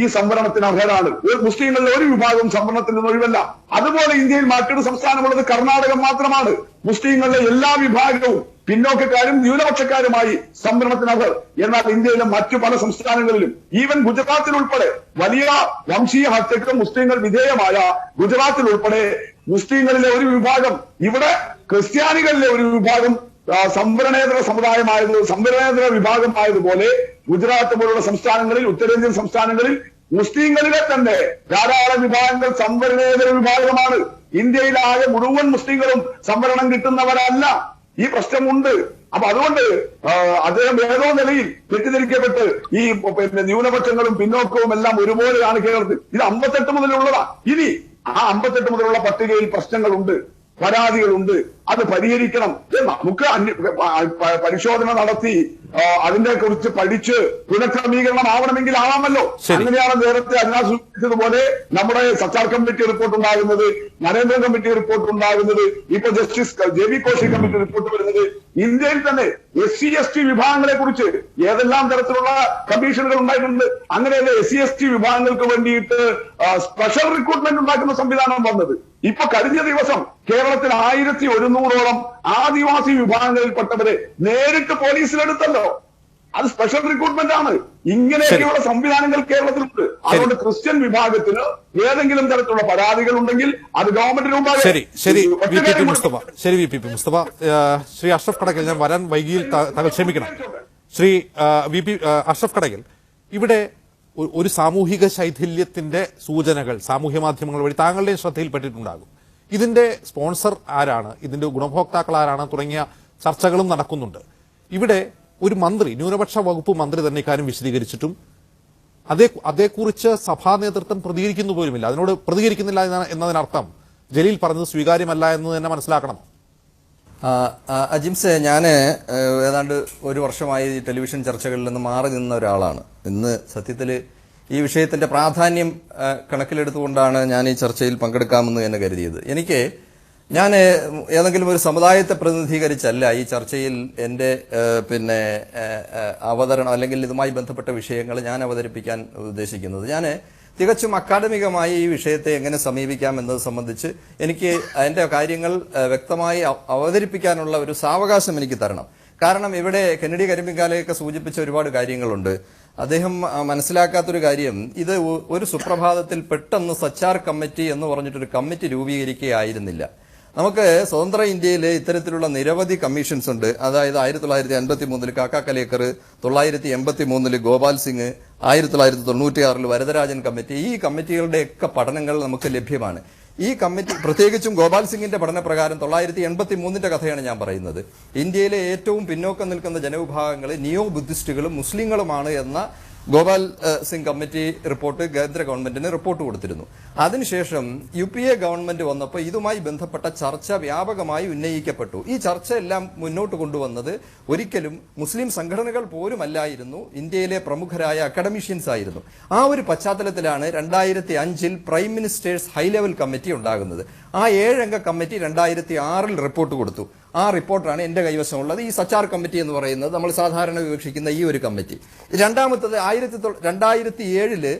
ഈ സംവരണത്തിന് അർഹരാണ്. മുസ്ലിങ്ങളിൽ ഒരു വിഭാഗം സംവരണത്തിൽ നിന്ന് ഒഴിവല്ല. അതുപോലെ ഇന്ത്യയിൽ മറ്റൊരു സംസ്ഥാനമുള്ളത് കർണാടകം മാത്രമാണ്. മുസ്ലിങ്ങളുടെ എല്ലാ വിഭാഗവും പിന്നോക്കക്കാരും ന്യൂനപക്ഷക്കാരുമായി സംവരണത്തിന് അർഹർ. എന്നാൽ ഇന്ത്യയിലെ മറ്റു പല സംസ്ഥാനങ്ങളിലും ഈവൻ ഗുജറാത്തിൽ ഉൾപ്പെടെ വലിയ വംശീയ ഹത്യക്ക് മുസ്ലിങ്ങൾ വിധേയമായ ഗുജറാത്തിൽ ഉൾപ്പെടെ മുസ്ലിങ്ങളിലെ ഒരു വിഭാഗം, ഇവിടെ ക്രിസ്ത്യാനികളിലെ ഒരു വിഭാഗം സംവരണേതര വിഭാഗമായതുപോലെ ഗുജറാത്ത് പോലുള്ള സംസ്ഥാനങ്ങളിൽ, ഉത്തരേന്ത്യൻ സംസ്ഥാനങ്ങളിൽ മുസ്ലിങ്ങളിലെ തന്നെ ധാരാളം വിഭാഗങ്ങൾ സംവരണേതര വിഭാഗമാണ്. ഇന്ത്യയിലാകെ മുഴുവൻ മുസ്ലിങ്ങളും സംവരണം കിട്ടുന്നവരല്ല. ഈ പ്രശ്നമുണ്ട്. അപ്പൊ അതുകൊണ്ട് അദ്ദേഹം ഏതോ നിലയിൽ തെറ്റിദ്ധരിക്കപ്പെട്ട് ഈ ന്യൂനപക്ഷങ്ങളും പിന്നോക്കവും എല്ലാം ഒരുപോലെയാണ് കേരളത്തിൽ. ഇത് 58 മുതലുള്ളതാ. ഇനി ആ 58 മുതലുള്ള പട്ടികയിൽ പ്രശ്നങ്ങളുണ്ട്, പരാതികളുണ്ട്. അത് പരിഹരിക്കണം. നമുക്ക് പരിശോധന നടത്തി അതിനെ കുറിച്ച് പഠിച്ച് പുനഃക്രമീകരണം ആവണമെങ്കിൽ ആവാമല്ലോ. അങ്ങനെയാണ് നേരത്തെ അജിന സൂചിപ്പിച്ചതുപോലെ നമ്മുടെ സച്ചാർ കമ്മിറ്റി റിപ്പോർട്ട് ഉണ്ടാകുന്നത്, നരേന്ദ്രൻ കമ്മിറ്റി റിപ്പോർട്ട് ഉണ്ടാകുന്നത്, ഇപ്പൊ justice JB Koshy committee report വരുന്നത്. ഇന്ത്യയിൽ തന്നെ SC/ST വിഭാഗങ്ങളെ കുറിച്ച് ഏതെല്ലാം തരത്തിലുള്ള കമ്മീഷനുകൾ ഉണ്ടായിട്ടുണ്ട്. അങ്ങനെയല്ലേ SC/ST വിഭാഗങ്ങൾക്ക് വേണ്ടിയിട്ട് സ്പെഷ്യൽ റിക്രൂട്ട്മെന്റ് ഉണ്ടാക്കുന്ന സംവിധാനം വന്നത്. ഇപ്പൊ കഴിഞ്ഞ ദിവസം കേരളത്തിൽ 1100ഓളം ആദിവാസി വിഭാഗങ്ങളിൽപ്പെട്ടവരെ നേരിട്ട് പോലീസിലെടുത്തല്ലോ. അത് സ്പെഷ്യൽ റിക്രൂട്ട്മെന്റ് ആണ്. ഇങ്ങനെയൊക്കെയുള്ള സംവിധാനങ്ങൾ കേരളത്തിലുണ്ട്. അതുകൊണ്ട് ക്രിസ്ത്യൻ വിഭാഗത്തിന് ഏതെങ്കിലും തരത്തിലുള്ള പരാതികൾ ഉണ്ടെങ്കിൽ അത് ഗവൺമെന്റിന് മുമ്പാകെ. ശരി വി പി മുസ്തഫ. ശ്രീ അഷ്റഫ് കടകൽ, ഞാൻ വരാൻ വൈകിയിൽ താങ്കൾ ക്ഷമിക്കണം. ശ്രീ അഷ്റഫ് കടകൽ, ഇവിടെ ഒരു സാമൂഹിക ശൈഥില്യത്തിന്റെ സൂചനകൾ സാമൂഹ്യ മാധ്യമങ്ങൾ വഴി താങ്കളുടെയും ശ്രദ്ധയിൽപ്പെട്ടിട്ടുണ്ടാകും. ഇതിന്റെ സ്പോൺസർ ആരാണ്, ഇതിന്റെ ഗുണഭോക്താക്കൾ ആരാണ് തുടങ്ങിയ ചർച്ചകളും നടക്കുന്നുണ്ട്. ഇവിടെ ഒരു മന്ത്രി, ന്യൂനപക്ഷ വകുപ്പ് മന്ത്രി തന്നെ ഇക്കാര്യം വിശദീകരിച്ചിട്ടും അതേക്കുറിച്ച് സഭാ നേതൃത്വം പ്രതികരിക്കുന്നു പോലുമില്ല. അതിനോട് പ്രതികരിക്കുന്നില്ല എന്നതിനർത്ഥം ജലീൽ പറഞ്ഞത് സ്വീകാര്യമല്ല എന്ന് തന്നെ മനസ്സിലാക്കണം. അജിംസെ, ഞാൻ ഏതാണ്ട് ഒരു വർഷമായി ടെലിവിഷൻ ചർച്ചകളിൽ നിന്ന് മാറി നിന്ന ഒരാളാണ്. ഇന്ന് സത്യത്തിൽ ഈ വിഷയത്തിന്റെ പ്രാധാന്യം കണക്കിലെടുത്തുകൊണ്ടാണ് ഞാൻ ഈ ചർച്ചയിൽ പങ്കെടുക്കാമെന്ന് തന്നെ കരുതിയത്. ഞാൻ ഏതെങ്കിലും ഒരു സമുദായത്തെ പ്രതിനിധീകരിച്ചല്ല ഈ ചർച്ചയിൽ എന്റെ അവതരണം അല്ലെങ്കിൽ ഇതുമായി ബന്ധപ്പെട്ട വിഷയങ്ങൾ ഞാൻ അവതരിപ്പിക്കാൻ ഉദ്ദേശിക്കുന്നത്. ഞാൻ തികച്ചും അക്കാദമികമായി ഈ വിഷയത്തെ എങ്ങനെ സമീപിക്കാം എന്നത് സംബന്ധിച്ച് എനിക്ക് അതിന്റെ കാര്യങ്ങൾ വ്യക്തമായി അവതരിപ്പിക്കാനുള്ള ഒരു സാവകാശം എനിക്ക് തരണം. കാരണം ഇവിടെ കെന്നഡി കരിമ്പിങ്കാലയൊക്കെ സൂചിപ്പിച്ച ഒരുപാട് കാര്യങ്ങളുണ്ട്. അദ്ദേഹം മനസ്സിലാക്കാത്തൊരു കാര്യം, ഇത് ഒരു സുപ്രഭാതത്തിൽ പെട്ടെന്ന് സച്ചാർ കമ്മിറ്റി എന്ന് പറഞ്ഞിട്ടൊരു കമ്മിറ്റി രൂപീകരിക്കുകയായിരുന്നില്ല. നമുക്ക് സ്വതന്ത്ര ഇന്ത്യയിൽ ഇത്തരത്തിലുള്ള നിരവധി കമ്മീഷൻസ് ഉണ്ട്. അതായത് 1953 കാക്ക കലേക്കർ, 983 ഗോപാൽ സിംഗ്, 1996 വരദരാജൻ കമ്മിറ്റി. ഈ കമ്മിറ്റികളുടെയൊക്കെ പഠനങ്ങൾ നമുക്ക് ലഭ്യമാണ്. ഈ കമ്മിറ്റി പ്രത്യേകിച്ചും ഗോപാൽ സിംഗിന്റെ പഠനപ്രകാരം 983 കഥയാണ് ഞാൻ പറയുന്നത്. ഇന്ത്യയിലെ ഏറ്റവും പിന്നോക്കം നിൽക്കുന്ന ജനവിഭാഗങ്ങൾ നിയോ ബുദ്ധിസ്റ്റുകളും മുസ്ലിങ്ങളുമാണ് എന്ന ഗോപാൽ സിംഗ് കമ്മിറ്റി റിപ്പോർട്ട് കേന്ദ്ര ഗവൺമെന്റിന് റിപ്പോർട്ട് കൊടുത്തിരുന്നു. അതിനുശേഷം UPA ഗവൺമെന്റ് വന്നപ്പോൾ ഇതുമായി ബന്ധപ്പെട്ട ചർച്ച വ്യാപകമായി ഉന്നയിക്കപ്പെട്ടു. ഈ ചർച്ച എല്ലാം മുന്നോട്ട് കൊണ്ടുവന്നത് ഒരിക്കലും മുസ്ലിം സംഘടനകൾ പോലുമല്ലായിരുന്നു, ഇന്ത്യയിലെ പ്രമുഖരായ അക്കാഡമിഷ്യൻസ് ആയിരുന്നു. ആ ഒരു പശ്ചാത്തലത്തിലാണ് 2005 prime ministers high level committee ഉണ്ടാകുന്നത്. ആ 7 അംഗ കമ്മിറ്റി 2006 റിപ്പോർട്ട് കൊടുത്തു. ആ റിപ്പോർട്ടാണ് എന്റെ കൈവശമുള്ളത്. ഈ സച്ചാർ കമ്മിറ്റി എന്ന് പറയുന്നത് നമ്മൾ സാധാരണ വിവക്ഷിക്കുന്ന ഈ ഒരു കമ്മിറ്റി. രണ്ടാമത്തത് 2007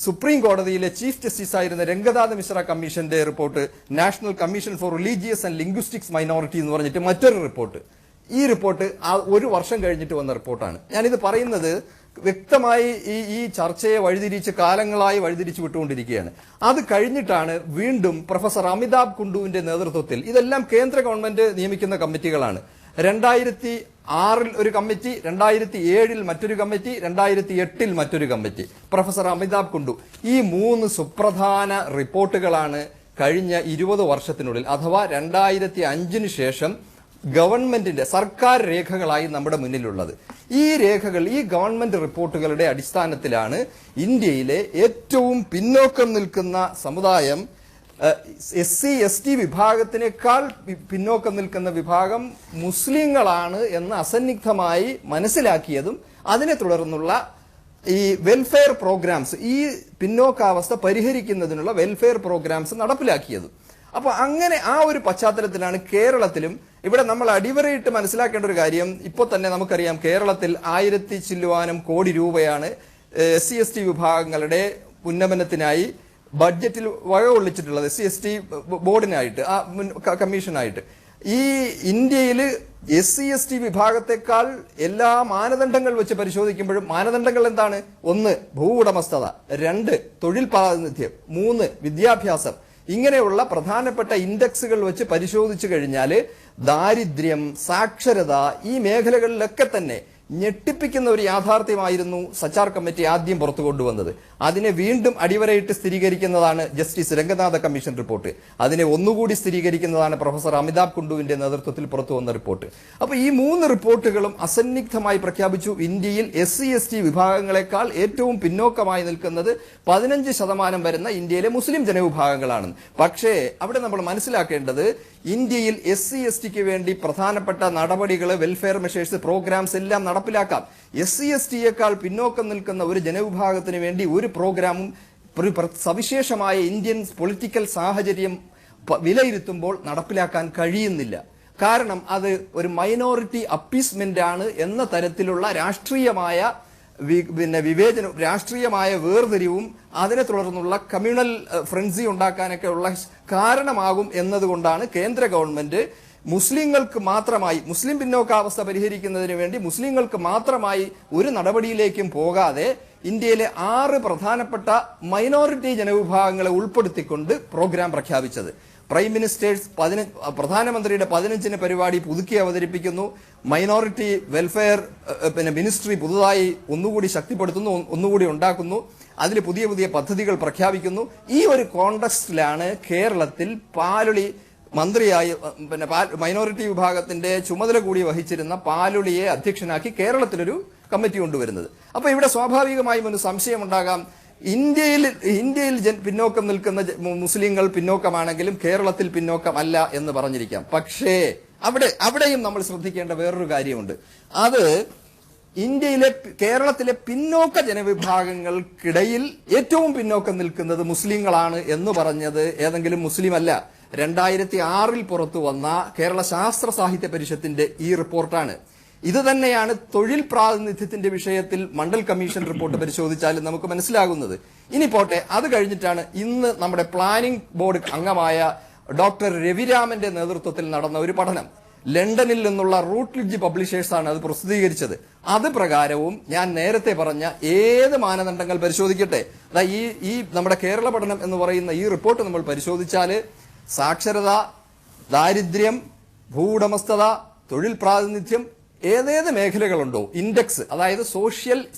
സുപ്രീം കോടതിയിലെ ചീഫ് ജസ്റ്റിസ് ആയിരുന്ന രംഗനാഥ് മിശ്ര കമ്മീഷന്റെ report, national commission for religious and linguistics minority എന്ന് പറഞ്ഞിട്ട് മറ്റൊരു റിപ്പോർട്ട്. ഈ റിപ്പോർട്ട് ഒരു വർഷം കഴിഞ്ഞിട്ട് വന്ന റിപ്പോർട്ടാണ്. ഞാനിത് പറയുന്നത് വ്യക്തമായി ഈ ചർച്ചയെ കാലങ്ങളായി വഴിതിരിച്ചു വിട്ടുകൊണ്ടിരിക്കുകയാണ്. അത് കഴിഞ്ഞിട്ടാണ് വീണ്ടും പ്രൊഫസർ അമിതാഭ് കുണ്ടുവിന്റെ നേതൃത്വത്തിൽ, ഇതെല്ലാം കേന്ദ്ര ഗവൺമെന്റ് നിയമിക്കുന്ന കമ്മിറ്റികളാണ്, 2006 ഒരു കമ്മിറ്റി, 2007 മറ്റൊരു കമ്മിറ്റി, 2008 മറ്റൊരു കമ്മിറ്റി, പ്രൊഫസർ അമിതാഭ് കുണ്ടു. ഈ 3 സുപ്രധാന റിപ്പോർട്ടുകളാണ് കഴിഞ്ഞ 20 വർഷത്തിനുള്ളിൽ, അഥവാ 2005 ശേഷം ഗവൺമെന്റിന്റെ സർക്കാർ രേഖകളായി നമ്മുടെ മുന്നിലുള്ളത്. ഈ രേഖകൾ, ഈ ഗവൺമെന്റ് റിപ്പോർട്ടുകളുടെ അടിസ്ഥാനത്തിലാണ് ഇന്ത്യയിലെ ഏറ്റവും പിന്നോക്കം നിൽക്കുന്ന സമുദായം, SC/ST വിഭാഗത്തിനേക്കാൾ പിന്നോക്കം നിൽക്കുന്ന വിഭാഗം മുസ്ലിങ്ങളാണ് എന്ന് അസന്നിഗ്ധമായി മനസ്സിലാക്കിയതും അതിനെ തുടർന്നുള്ള ഈ വെൽഫെയർ പ്രോഗ്രാംസ്, ഈ പിന്നോക്കാവസ്ഥ പരിഹരിക്കുന്നതിനുള്ള വെൽഫെയർ പ്രോഗ്രാംസ് നടപ്പിലാക്കിയതും. അപ്പൊ അങ്ങനെ ആ ഒരു പശ്ചാത്തലത്തിലാണ് കേരളത്തിലും, ഇവിടെ നമ്മൾ അടിവരയിട്ട് മനസ്സിലാക്കേണ്ട ഒരു കാര്യം, ഇപ്പോൾ തന്നെ നമുക്കറിയാം കേരളത്തിൽ 1000 ചില്ലുവാനം കോടി രൂപയാണ് SC/ST വിഭാഗങ്ങളുടെ ഉന്നമനത്തിനായി ബഡ്ജറ്റിൽ വകകൊള്ളിച്ചിട്ടുള്ളത്, SC/ST ബോർഡിനായിട്ട്, കമ്മീഷനായിട്ട്. ഈ ഇന്ത്യയിൽ SC/ST വിഭാഗത്തെക്കാൾ എല്ലാ മാനദണ്ഡങ്ങൾ വെച്ച് പരിശോധിക്കുമ്പോഴും മാനദണ്ഡങ്ങൾ എന്താണ്? 1 ഭൂവുടമസ്ഥത, 2 തൊഴിൽ പ്രാതിനിധ്യം, 3 വിദ്യാഭ്യാസം, ഇങ്ങനെയുള്ള പ്രധാനപ്പെട്ട ഇൻഡെക്സുകൾ വെച്ച് പരിശോധിച്ചു കഴിഞ്ഞാൽ ദാരിദ്ര്യം, സാക്ഷരത, ഈ മേഖലകളിലൊക്കെ തന്നെ ഞെട്ടിപ്പിക്കുന്ന ഒരു യാഥാർത്ഥ്യമായിരുന്നു സച്ചാർ കമ്മിറ്റി ആദ്യം പുറത്തു കൊണ്ടുവന്നത്. അതിനെ വീണ്ടും അടിവരയിട്ട് സ്ഥിരീകരിക്കുന്നതാണ് ജസ്റ്റിസ് രംഗനാഥ കമ്മീഷൻ റിപ്പോർട്ട്. അതിനെ ഒന്നുകൂടി സ്ഥിരീകരിക്കുന്നതാണ് പ്രൊഫസർ അമിതാഭ് കുണ്ടുവിന്റെ നേതൃത്വത്തിൽ പുറത്തു വന്ന റിപ്പോർട്ട്. അപ്പൊ ഈ 3 റിപ്പോർട്ടുകളും അസന്നിഗ്ധമായി പ്രഖ്യാപിച്ചു ഇന്ത്യയിൽ SC/ST വിഭാഗങ്ങളെക്കാൾ ഏറ്റവും പിന്നോക്കമായി നിൽക്കുന്നത് 15% വരുന്ന ഇന്ത്യയിലെ മുസ്ലിം ജനവിഭാഗങ്ങളാണ്. പക്ഷേ അവിടെ നമ്മൾ മനസ്സിലാക്കേണ്ടത്, ഇന്ത്യയിൽ SC/STക്ക് വേണ്ടി പ്രധാനപ്പെട്ട നടപടികൾ, വെൽഫെയർ മെഷേഴ്സ്, പ്രോഗ്രാംസ് എല്ലാം നടപ്പിലാക്കാം. SC/STയേക്കാൾ പിന്നോക്കം നിൽക്കുന്ന ഒരു ജനവിഭാഗത്തിന് വേണ്ടി ഒരു പ്രോഗ്രാമും സവിശേഷമായ ഇന്ത്യൻ പൊളിറ്റിക്കൽ സാഹചര്യം വിലയിരുത്തുമ്പോൾ നടപ്പിലാക്കാൻ കഴിയുന്നില്ല. കാരണം അത് ഒരു മൈനോറിറ്റി അപ്പീസ്മെന്റ് ആണ് എന്ന തരത്തിലുള്ള രാഷ്ട്രീയമായ വിവേചനം, രാഷ്ട്രീയമായ വേർതിരിവും അതിനെ തുടർന്നുള്ള കമ്മ്യൂണൽ ഫ്രൻസി ഉണ്ടാക്കാനൊക്കെ ഉള്ള കാരണമാകും എന്നതുകൊണ്ടാണ് കേന്ദ്ര ഗവൺമെന്റ് മുസ്ലിങ്ങൾക്ക് മാത്രമായി, മുസ്ലിം പിന്നോക്കാവസ്ഥ പരിഹരിക്കുന്നതിന് വേണ്ടി മുസ്ലിങ്ങൾക്ക് മാത്രമായി ഒരു നടപടിയിലേക്കും പോകാതെ ഇന്ത്യയിലെ 6 പ്രധാനപ്പെട്ട മൈനോറിറ്റി ജനവിഭാഗങ്ങളെ ഉൾപ്പെടുത്തിക്കൊണ്ട് പ്രോഗ്രാം പ്രഖ്യാപിച്ചത്. പ്രൈം മിനിസ്റ്റേഴ്സ് പ്രധാനമന്ത്രിയുടെ 15 പരിപാടി പുതുക്കി അവതരിപ്പിക്കുന്നു. മൈനോറിറ്റി വെൽഫെയർ മിനിസ്ട്രി പുതുതായി ഒന്നുകൂടി ശക്തിപ്പെടുത്തുന്നു, ഒന്നുകൂടി ഉണ്ടാക്കുന്നു. അതിൽ പുതിയ പുതിയ പദ്ധതികൾ പ്രഖ്യാപിക്കുന്നു. ഈ ഒരു കോണ്ടെക്സ്റ്റിലാണ് കേരളത്തിൽ പാലുളി മന്ത്രിയായി, മൈനോറിറ്റി വിഭാഗത്തിന്റെ ചുമതല കൂടി വഹിച്ചിരുന്ന പാലുളിയെ അധ്യക്ഷനാക്കി കേരളത്തിലൊരു കമ്മിറ്റി കൊണ്ടുവരുന്നത്. അപ്പൊ ഇവിടെ സ്വാഭാവികമായും ഒരു സംശയമുണ്ടാകാം, ഇന്ത്യയിൽ പിന്നോക്കം നിൽക്കുന്ന മുസ്ലിങ്ങൾ പിന്നോക്കമാണെങ്കിലും കേരളത്തിൽ പിന്നോക്കമല്ല എന്ന് പറഞ്ഞിരിക്കാം. പക്ഷേ അവിടെയും നമ്മൾ ശ്രദ്ധിക്കേണ്ട വേറൊരു കാര്യമുണ്ട്. അത് കേരളത്തിലെ പിന്നോക്ക ജനവിഭാഗങ്ങൾക്കിടയിൽ ഏറ്റവും പിന്നോക്കം നിൽക്കുന്നത് മുസ്ലിങ്ങളാണ് എന്ന് പറഞ്ഞത് ഏതെങ്കിലും മുസ്ലിം അല്ല. 2006 പുറത്തു വന്ന കേരള ശാസ്ത്ര സാഹിത്യ പരിഷത്തിന്റെ ഈ റിപ്പോർട്ടാണ്. ഇത് തന്നെയാണ് തൊഴിൽ പ്രാതിനിധ്യത്തിന്റെ വിഷയത്തിൽ മണ്ഡൽ കമ്മീഷൻ റിപ്പോർട്ട് പരിശോധിച്ചാലും നമുക്ക് മനസ്സിലാകുന്നത്. ഇനി പോട്ടെ, അത് കഴിഞ്ഞിട്ടാണ് ഇന്ന് നമ്മുടെ പ്ലാനിംഗ് ബോർഡ് അംഗമായ ഡോക്ടർ രവിരാമന്റെ നേതൃത്വത്തിൽ നടന്ന ഒരു പഠനം, ലണ്ടനിൽ നിന്നുള്ള റൂട്ട്ലിഡ്ജ് പബ്ലിഷേഴ്സാണ് അത് പ്രസിദ്ധീകരിച്ചത്. അത് പ്രകാരവും ഞാൻ നേരത്തെ പറഞ്ഞ ഏത് മാനദണ്ഡങ്ങൾ പരിശോധിക്കട്ടെ, ഈ നമ്മുടെ കേരള പഠനം എന്ന് പറയുന്ന ഈ റിപ്പോർട്ട് നമ്മൾ പരിശോധിച്ചാൽ സാക്ഷരത, ദാരിദ്ര്യം, ഭൂവുടമസ്ഥത, തൊഴിൽ പ്രാതിനിധ്യം, ഏതേത് മേഖലകളുണ്ടോ ഇൻഡെക്സ്, അതായത്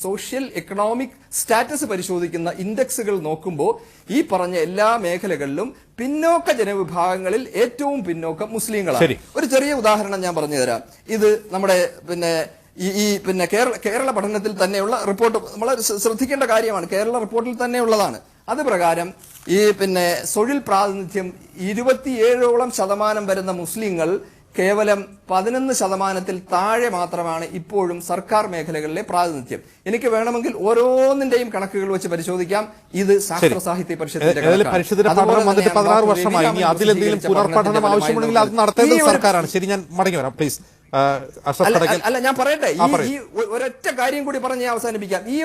സോഷ്യൽ എക്കണോമിക് സ്റ്റാറ്റസ് പരിശോധിക്കുന്ന ഇൻഡെക്സുകൾ നോക്കുമ്പോൾ ഈ പറഞ്ഞ എല്ലാ മേഖലകളിലും പിന്നോക്ക ജനവിഭാഗങ്ങളിൽ ഏറ്റവും പിന്നോക്കം മുസ്ലിങ്ങളാണ്. ഒരു ചെറിയ ഉദാഹരണം ഞാൻ പറഞ്ഞു തരാം. ഇത് നമ്മുടെ പിന്നെ കേരള പഠനത്തിൽ തന്നെയുള്ള റിപ്പോർട്ട് നമ്മൾ ശ്രദ്ധിക്കേണ്ട കാര്യമാണ്. കേരള റിപ്പോർട്ടിൽ തന്നെയുള്ളതാണ്. അത് പ്രകാരം പിന്നെ തൊഴിൽ പ്രാതിനിധ്യം 27% വരുന്ന മുസ്ലിങ്ങൾ കേവലം 11% താഴെ മാത്രമാണ് ഇപ്പോഴും സർക്കാർ മേഖലകളിലെ പ്രാതിനിധ്യം. എനിക്ക് വേണമെങ്കിൽ ഓരോന്നിന്റെയും കണക്കുകൾ വെച്ച് പരിശോധിക്കാം. ഇത് ശാസ്ത്ര സാഹിത്യ പരിഷത്തിന്റെ വർഷമായി. അതിലെന്തെങ്കിലും പുനർപഠനം ആവശ്യമുണ്ടെങ്കിൽ അത് നടത്തേണ്ടത് സർക്കാരാണ്. ശരി, ഞാൻ മടങ്ങി വരാം പ്ലീസ്. അല്ല, ഞാൻ പറയട്ടെ, ഈ ഒരൊറ്റ കാര്യം കൂടി പറഞ്ഞ് ഞാൻ അവസാനിപ്പിക്കാം. ഈ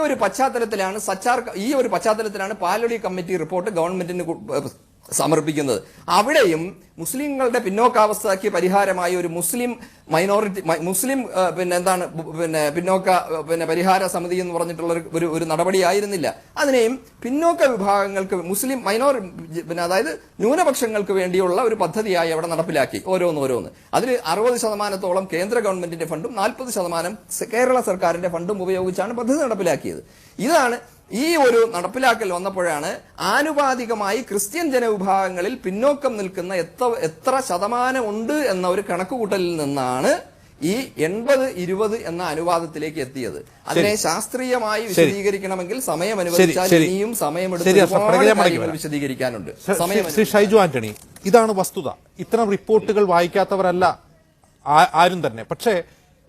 ഒരു പശ്ചാത്തലത്തിലാണ് പാലൊളി കമ്മിറ്റി റിപ്പോർട്ട് ഗവൺമെന്റിന് സമർപ്പിക്കുന്നത്. അവിടെയും മുസ്ലിങ്ങളുടെ പിന്നോക്കാവസ്ഥയ്ക്ക് പരിഹാരമായി ഒരു മുസ്ലിം പിന്നോക്ക പരിഹാര സമിതി എന്ന് പറഞ്ഞിട്ടുള്ള ഒരു നടപടിയായിരുന്നില്ല. അതിനെയും പിന്നോക്ക വിഭാഗങ്ങൾക്ക് മുസ്ലിം അതായത് ന്യൂനപക്ഷങ്ങൾക്ക് വേണ്ടിയുള്ള ഒരു പദ്ധതിയായി അവിടെ നടപ്പിലാക്കി. ഓരോന്ന് അതിൽ 60% കേന്ദ്ര ഗവൺമെന്റിന്റെ ഫണ്ടും 40% കേരള സർക്കാരിന്റെ ഫണ്ടും ഉപയോഗിച്ചാണ് പദ്ധതി നടപ്പിലാക്കിയത്. ഇതാണ് ഈ ഒരു നടപ്പിലാക്കൽ വന്നപ്പോഴാണ് ആനുപാതികമായി ക്രിസ്ത്യൻ ജനവിഭാഗങ്ങളിൽ പിന്നോക്കം നിൽക്കുന്ന എത്ര ശതമാനം ഉണ്ട് എന്ന ഒരു കണക്കുകൂട്ടലിൽ നിന്നാണ് ഈ 80-20 എന്ന അനുപാതത്തിലേക്ക് എത്തിയത്. അതിനെ ശാസ്ത്രീയമായി വിശദീകരിക്കണമെങ്കിൽ സമയം അനുവദിച്ചാൽ ഇനിയും സമയമെടുത്ത് വിശദീകരിക്കാനുണ്ട്. ശ്രീ ഷൈജു ആന്റണി, ഇതാണ് വസ്തുത. ഇത്തരം റിപ്പോർട്ടുകൾ വായിക്കാത്തവരല്ല ആരും തന്നെ. പക്ഷേ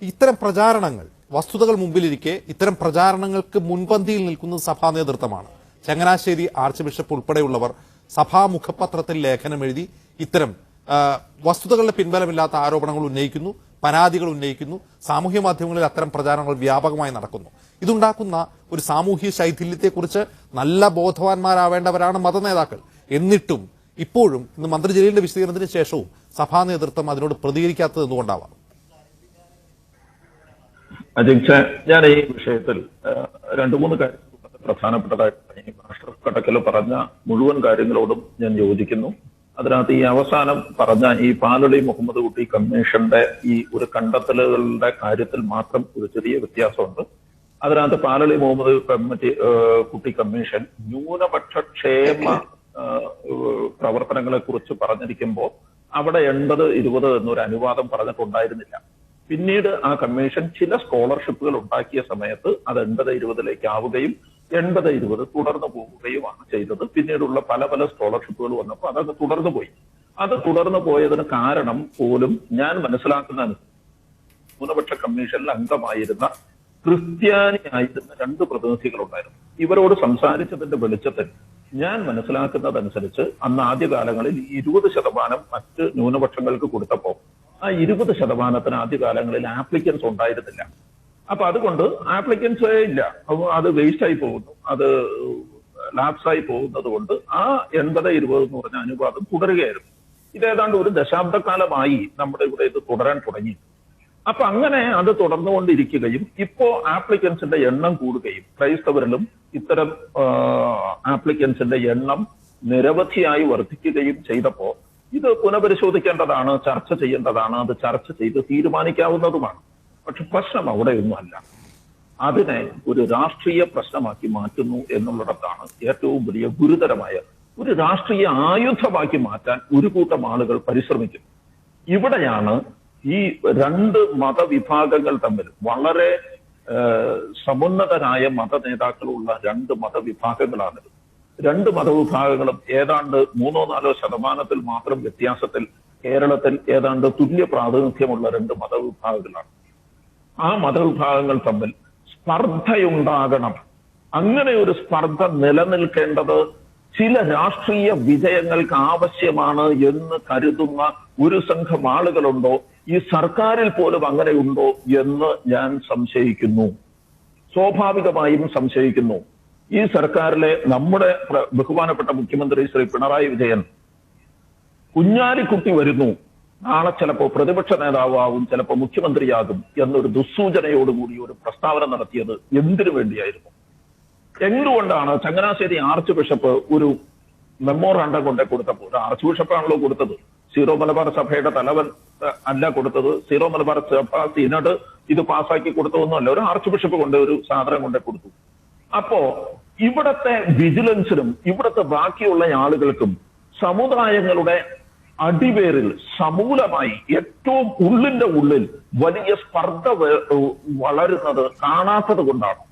ഇത്തരം പ്രചാരണങ്ങൾ, വസ്തുതകൾ മുമ്പിലിരിക്കെ ഇത്തരം പ്രചാരണങ്ങൾക്ക് മുൻപന്തിയിൽ നിൽക്കുന്നത് സഭാ നേതൃത്വമാണ്. ചങ്ങനാശ്ശേരി ആർച്ച് ബിഷപ്പ് ഉൾപ്പെടെയുള്ളവർ സഭാ മുഖപത്രത്തിൽ ലേഖനം എഴുതി ഇത്തരം വസ്തുതകളുടെ പിൻബലമില്ലാത്ത ആരോപണങ്ങൾ ഉന്നയിക്കുന്നു, പരാതികൾ ഉന്നയിക്കുന്നു. സാമൂഹ്യ മാധ്യമങ്ങളിൽ അത്തരം പ്രചാരണങ്ങൾ വ്യാപകമായി നടക്കുന്നു. ഇതുണ്ടാക്കുന്ന ഒരു സാമൂഹ്യ ശൈഥില്യത്തെക്കുറിച്ച് നല്ല ബോധവാന്മാരാവേണ്ടവരാണ് മതനേതാക്കൾ. എന്നിട്ടും ഇപ്പോഴും ഇന്ന് മന്ത്രി ജലീലിന്റെ വിശദീകരണത്തിന് ശേഷവും സഭാ നേതൃത്വം അതിനോട് പ്രതികരിക്കാത്തത് എന്തുകൊണ്ടാവാം? അധ്യക്ഷ, ഞാൻ ഈ വിഷയത്തിൽ 2-3 കാര്യം പ്രധാനപ്പെട്ടതായിട്ട് മാസ്റ്റർ കടക്കൽ പറഞ്ഞ മുഴുവൻ കാര്യങ്ങളോടും ഞാൻ യോജിക്കുന്നു. അതിനകത്ത് ഈ അവസാനം പറഞ്ഞ ഈ പാലൊളി മുഹമ്മദ് കുട്ടി കമ്മീഷന്റെ ഈ ഒരു കണ്ടെത്തലുകളുടെ കാര്യത്തിൽ മാത്രം ഒരു ചെറിയ വ്യത്യാസമുണ്ട്. അതിനകത്ത് പാലൊളി മുഹമ്മദ് കുട്ടി കമ്മീഷൻ ന്യൂനപക്ഷ ക്ഷേമ പ്രവർത്തനങ്ങളെ കുറിച്ച് പറഞ്ഞിരിക്കുമ്പോൾ അവിടെ 80-20 എന്നൊരു അനുവാദം പറഞ്ഞിട്ടുണ്ടായിരുന്നില്ല. പിന്നീട് ആ കമ്മീഷൻ ചില സ്കോളർഷിപ്പുകൾ ഉണ്ടാക്കിയ സമയത്ത് അത് 80-20 ആവുകയും 80-20 തുടർന്നു പോവുകയുമാണ് ചെയ്തത്. പിന്നീടുള്ള പല സ്കോളർഷിപ്പുകൾ വന്നപ്പോൾ അതത് തുടർന്നു പോയി. അത് തുടർന്നു പോയതിന് കാരണം പോലും ഞാൻ മനസ്സിലാക്കുന്ന ന്യൂനപക്ഷ കമ്മീഷനിൽ അംഗമായിരുന്ന ക്രിസ്ത്യാനിയായിരുന്ന 2 പ്രതിനിധികളുണ്ടായിരുന്നു. ഇവരോട് സംസാരിച്ചതിന്റെ വെളിച്ചത്തിൽ ഞാൻ മനസ്സിലാക്കുന്നതനുസരിച്ച് അന്ന് ആദ്യകാലങ്ങളിൽ 20% മറ്റ് ന്യൂനപക്ഷങ്ങൾക്ക് കൊടുത്തപ്പോൾ ആ 20% ആദ്യകാലങ്ങളിൽ ആപ്ലിക്കൻസ് ഉണ്ടായിരുന്നില്ല. അപ്പൊ അതുകൊണ്ട് ആപ്ലിക്കൻസേ ഇല്ല, അത് വേസ്റ്റ് ആയി പോകുന്നു, അത് ലാപ്സായി പോകുന്നത് കൊണ്ട് ആ 80-20 എന്ന് പറഞ്ഞ അനുപാതം തുടരുകയായിരുന്നു. ഇതേതാണ്ട് ഒരു ദശാബ്ദക്കാലമായി നമ്മുടെ ഇവിടെ ഇത് തുടരാൻ തുടങ്ങി. അപ്പൊ അങ്ങനെ അത് തുടർന്നുകൊണ്ടിരിക്കുകയും ഇപ്പോ ആപ്ലിക്കൻസിന്റെ എണ്ണം കൂടുകയും ക്രൈസ്തവരിലും ഇത്തരം ആപ്ലിക്കൻസിന്റെ എണ്ണം നിരവധിയായി വർദ്ധിക്കുകയും ചെയ്തപ്പോ ഇത് പുനഃപരിശോധിക്കേണ്ടതാണ്, ചർച്ച ചെയ്യേണ്ടതാണ്, അത് ചർച്ച ചെയ്ത് തീരുമാനിക്കാവുന്നതുമാണ്. പക്ഷെ പ്രശ്നം അവിടെയൊന്നുമല്ല. അതിനെ ഒരു രാഷ്ട്രീയ പ്രശ്നമാക്കി മാറ്റുന്നു എന്നുള്ളിടത്താണ് ഏറ്റവും വലിയ ഗുരുതരമായ ഒരു രാഷ്ട്രീയ ആയുധമാക്കി മാറ്റാൻ ഒരു കൂട്ടം ആളുകൾ പരിശ്രമിക്കുന്നു. ഇവിടെയാണ് ഈ 2 മതവിഭാഗങ്ങൾ തമ്മിൽ വളരെ സമുന്നതരായ മത നേതാക്കളുള്ള 2 മതവിഭാഗങ്ങളാണിത്. 2 മതവിഭാഗങ്ങളും ഏതാണ്ട് 3-4% മാത്രം വ്യത്യാസത്തിൽ കേരളത്തിൽ ഏതാണ്ട് തുല്യ പ്രാതിനിധ്യമുള്ള 2 മതവിഭാഗങ്ങളാണ്. ആ മതവിഭാഗങ്ങൾ തമ്മിൽ സ്പർദ്ധയുണ്ടാകണം. അങ്ങനെ ഒരു സ്പർദ്ധ നിലനിൽക്കേണ്ടത് ചില രാഷ്ട്രീയ വിജയങ്ങൾക്ക് ആവശ്യമാണ് എന്ന് കരുതുന്ന ഒരു സംഘം ആളുകളുണ്ടോ? ഈ സർക്കാരിൽ പോലും അങ്ങനെയുണ്ടോ എന്ന് ഞാൻ സംശയിക്കുന്നു, സ്വാഭാവികമായും സംശയിക്കുന്നു. ഈ സർക്കാരിലെ നമ്മുടെ ബഹുമാനപ്പെട്ട മുഖ്യമന്ത്രി ശ്രീ പിണറായി വിജയൻ കുഞ്ഞാലിക്കുട്ടി വരുന്നു, നാളെ ചിലപ്പോ പ്രതിപക്ഷ നേതാവാകും, ചിലപ്പോ മുഖ്യമന്ത്രിയാകും എന്നൊരു ദുസ്സൂചനയോടുകൂടി ഒരു പ്രസ്താവന നടത്തിയത് എന്തിനു വേണ്ടിയായിരുന്നു? എന്തുകൊണ്ടാണ് ചങ്ങനാശ്ശേരി ആർച്ച് ബിഷപ്പ് ഒരു മെമ്മോറാണ്ടം കൊണ്ടേ കൊടുത്തപ്പോൾ, ഒരു ആർച്ച് ബിഷപ്പാണല്ലോ കൊടുത്തത്, സീറോ മലബാർ സഭയുടെ തലവൻ അല്ല കൊടുത്തത്, സീറോ മലബാർ സഭ സിനഡ് ഇത് പാസ്സാക്കി കൊടുത്തതൊന്നുമല്ല, ഒരു ആർച്ച് ബിഷപ്പ് കൊണ്ട് ഒരു സാധനം കൊണ്ടേ കൊടുത്തു. അപ്പോ ഇവിടത്തെ വിജിലൻസിനും ഇവിടത്തെ ബാക്കിയുള്ള ആളുകൾക്കും സമുദായങ്ങളുടെ അടിവേറിൽ സമൂലമായി ഏറ്റവും ഉള്ളിന്റെ ഉള്ളിൽ വലിയ സ്പർദ്ധ വളരുന്നത് കാണാത്തത് കൊണ്ടാണ്.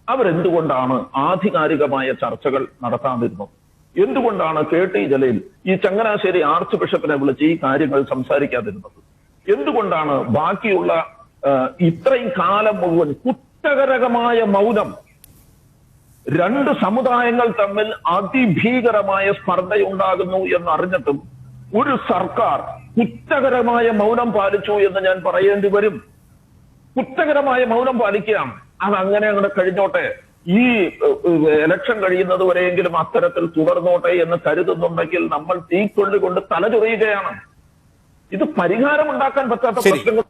അവരെന്തുകൊണ്ടാണ് ആധികാരികമായ ചർച്ചകൾ നടത്താതിരുന്നത്? എന്തുകൊണ്ടാണ് KT ജലീൽ ഈ ചങ്ങനാശ്ശേരി ആർച്ച് ബിഷപ്പിനെ വിളിച്ച് ഈ കാര്യങ്ങൾ സംസാരിക്കാതിരുന്നത്? എന്തുകൊണ്ടാണ് ബാക്കിയുള്ള ഇത്രയും കാലം മുഴുവൻ കുറ്റകരമായ മൗനം? രണ്ട് സമുദായങ്ങൾ തമ്മിൽ അതിഭീകരമായ സ്പർദ്ധയുണ്ടാകുന്നു എന്നറിഞ്ഞിട്ടും ഒരു സർക്കാർ കുറ്റകരമായ മൗനം പാലിച്ചു എന്ന് ഞാൻ പറയേണ്ടി വരും. കുറ്റകരമായ മൗനം പാലിക്കുകയാണ്. അതങ്ങനെ അങ്ങനെ കഴിഞ്ഞോട്ടെ, ഈ ഇലക്ഷൻ കഴിയുന്നത് വരെയെങ്കിലും അത്തരത്തിൽ തുടർന്നോട്ടെ എന്ന് കരുതുന്നുണ്ടെങ്കിൽ നമ്മൾ തീക്കൊള്ളിക്കൊണ്ട് തലചൊറിയുകയാണ്. ഇത് പരിഹാരമുണ്ടാക്കാൻ പറ്റാത്ത പ്രശ്നങ്ങൾ.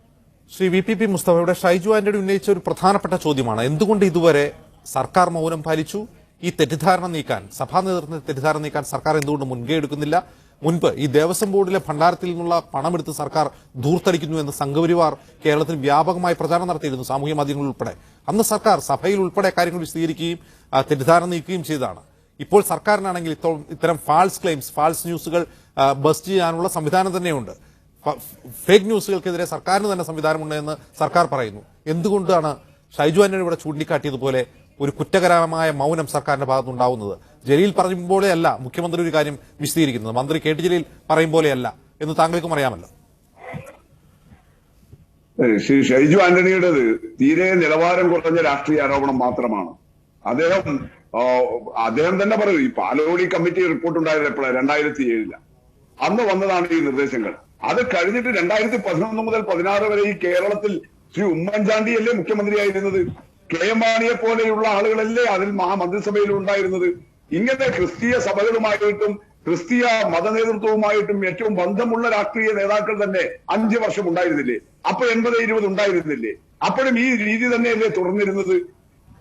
ശ്രീ VPP മുസ്തഫയുടെ ഷൈജു ആന്റണി ഉന്നയിച്ച ഒരു പ്രധാനപ്പെട്ട ചോദ്യമാണ്, എന്തുകൊണ്ട് ഇതുവരെ സർക്കാർ മൗനം പാലിച്ചു? ഈ തെറ്റിദ്ധാരണ നീക്കാൻ, സഭാ നേതൃത്വത്തിന്റെ തെറ്റിദ്ധാരണ നീക്കാൻ സർക്കാർ എന്തുകൊണ്ട് മുൻകൈ എടുക്കുന്നില്ല? മുൻപ് ഈ ദേവസ്വം ബോർഡിലെ ഭണ്ഡാരത്തിൽ നിന്നുള്ള പണമെടുത്ത് സർക്കാർ ധൂർത്തടിക്കുന്നു എന്ന് സംഘപരിവാർ കേരളത്തിൽ വ്യാപകമായി പ്രചാരണം നടത്തിയിരുന്നു, സാമൂഹ്യ മാധ്യമങ്ങളിൽ ഉൾപ്പെടെ. അന്ന് സർക്കാർ സഭയിൽ ഉൾപ്പെടെ കാര്യങ്ങൾ വിശദീകരിക്കുകയും തെറ്റിദ്ധാരണ നീക്കുകയും ചെയ്തതാണ്. ഇപ്പോൾ സർക്കാരിനാണെങ്കിൽ ഇത്തരം ഫാൾസ് ക്ലെയിംസ്, ഫാൾസ് ന്യൂസുകൾ ബസ്റ്റ് ചെയ്യാനുള്ള സംവിധാനം തന്നെയുണ്ട്. ഫേക്ക് ന്യൂസുകൾക്കെതിരെ സർക്കാരിന് തന്നെ സംവിധാനമുണ്ട് എന്ന് സർക്കാർ പറയുന്നു. എന്തുകൊണ്ടാണ് ഷൈജു ആന്റണി ഇവിടെ ചൂണ്ടിക്കാട്ടിയതുപോലെ ഒരു കുറ്റകരമായ മൗനം സർക്കാരിന്റെ ഭാഗത്തുനിന്നുണ്ടാവുന്നത്? ജലീൽ പറയുമ്പോഴെയല്ല മുഖ്യമന്ത്രി ഒരു കാര്യം വിശദീകരിക്കുന്നത്, മന്ത്രി KT ജലീൽ പറയുമ്പോഴെയല്ല എന്ന് താങ്കൾക്കും അറിയാമല്ലോ. ശ്രീ ഷൈജു ആന്റണിയുടേത് തീരെ നിലവാരം കുറഞ്ഞ രാഷ്ട്രീയ ആരോപണം മാത്രമാണ്. അദ്ദേഹം തന്നെ പറയൂ, ഈ പാലോളി കമ്മിറ്റി റിപ്പോർട്ട് ഉണ്ടായത് എപ്പോഴാണ്? 2007 അന്ന് വന്നതാണ് ഈ നിർദ്ദേശങ്ങൾ. അത് കഴിഞ്ഞിട്ട് 2011 മുതൽ 16 വരെ ഈ കേരളത്തിൽ ശ്രീ ഉമ്മൻചാണ്ടിയല്ലേ മുഖ്യമന്ത്രിയായിരുന്നത്? KM മാണിയെ പോലെയുള്ള ആളുകളല്ലേ അതിൽ മന്ത്രിസഭയിൽ ഉണ്ടായിരുന്നത്? ഇങ്ങനെ ക്രിസ്തീയ സഭകളുമായിട്ടും ക്രിസ്തീയ മതനേതൃത്വവുമായിട്ടും ഏറ്റവും ബന്ധമുള്ള രാഷ്ട്രീയ നേതാക്കൾ തന്നെ 5 വർഷം ഉണ്ടായിരുന്നില്ലേ? അപ്പൊ 80-20 ഉണ്ടായിരുന്നില്ലേ? അപ്പോഴും ഈ രീതി തന്നെയല്ലേ തുടർന്നിരുന്നത്?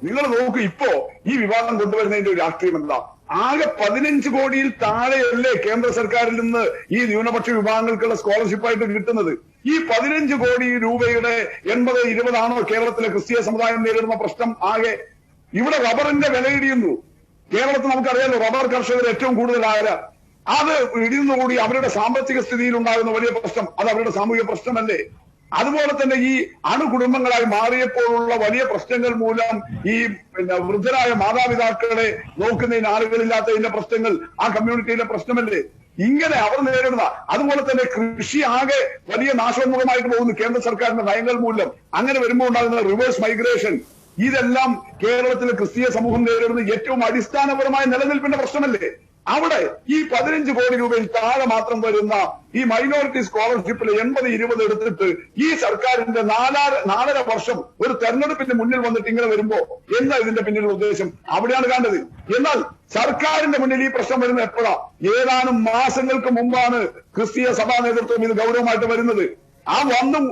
നിങ്ങൾ നോക്കൂ, ഇപ്പോ ഈ വിവാദം കൊണ്ടുവരുന്നതിന്റെ ഒരു രാഷ്ട്രീയം എന്താ? ആകെ 15 കോടിയിൽ താഴെയല്ലേ കേന്ദ്ര സർക്കാരിൽ നിന്ന് ഈ ന്യൂനപക്ഷ വിഭാഗങ്ങൾക്കുള്ള സ്കോളർഷിപ്പായിട്ട് കിട്ടുന്നത്? ഈ 15 കോടി രൂപയുടെ 80-20 ആണോ കേരളത്തിലെ ക്രിസ്തീയ സമുദായം നേരിടുന്ന പ്രശ്നം? ആകെ ഇവിടെ റബ്ബറിന്റെ വിലയിടിയുന്നു. കേരളത്തിൽ നമുക്കറിയാലോ, റബ്ബർ കർഷകർ ഏറ്റവും കൂടുതൽ ആരാ? അത് ഇടിയുന്നുകൂടി അവരുടെ സാമ്പത്തിക സ്ഥിതിയിൽ ഉണ്ടാകുന്ന വലിയ പ്രശ്നം, അത് അവരുടെ സാമൂഹിക പ്രശ്നമല്ലേ? അതുപോലെ തന്നെ ഈ അണുകുടുംബങ്ങളായി മാറിയപ്പോഴുള്ള വലിയ പ്രശ്നങ്ങൾ മൂലം ഈ വൃദ്ധരായ മാതാപിതാക്കളെ നോക്കുന്നതിന് ആളുകളില്ലാത്തതിന്റെ പ്രശ്നങ്ങൾ ആ കമ്മ്യൂണിറ്റിയിലെ പ്രശ്നമല്ലേ? ഇങ്ങനെ അവർ നേരിടുന്ന, അതുപോലെ തന്നെ കൃഷി ആകെ വലിയ നാശോന്മുഖമായിട്ട് പോകുന്നു കേന്ദ്ര സർക്കാരിന്റെ നയങ്ങൾ മൂലം. അങ്ങനെ വരുമ്പോൾ ഉണ്ടാകുന്ന റിവേഴ്സ് മൈഗ്രേഷൻ, ഇതെല്ലാം കേരളത്തിലെ ക്രിസ്തീയ സമൂഹം നേരിടുന്ന ഏറ്റവും അടിസ്ഥാനപരമായ നിലനിൽപ്പിന്റെ പ്രശ്നമല്ലേ? അവിടെ ഈ 15 കോടി രൂപയിൽ താഴെ മാത്രം വരുന്ന ഈ മൈനോറിറ്റി സ്കോളർഷിപ്പിൽ 80-20 എടുത്തിട്ട് ഈ സർക്കാരിന്റെ 4.5 വർഷം ഒരു തെരഞ്ഞെടുപ്പിന്റെ മുന്നിൽ വന്നിട്ട് ഇങ്ങനെ വരുമ്പോ എന്താ ഇതിന്റെ പിന്നിലുള്ള ഉദ്ദേശം? അവിടെയാണ് കാണുന്നത്. എന്നാൽ സർക്കാരിന്റെ മുന്നിൽ ഈ പ്രശ്നം വരുന്നത് എപ്പോഴാ? ഏതാനും മാസങ്ങൾക്ക് മുമ്പാണ് ക്രിസ്തീയ സഭാ നേതൃത്വം ഇത് ഗൗരവമായിട്ട് വരുന്നത്. ആ വന്നു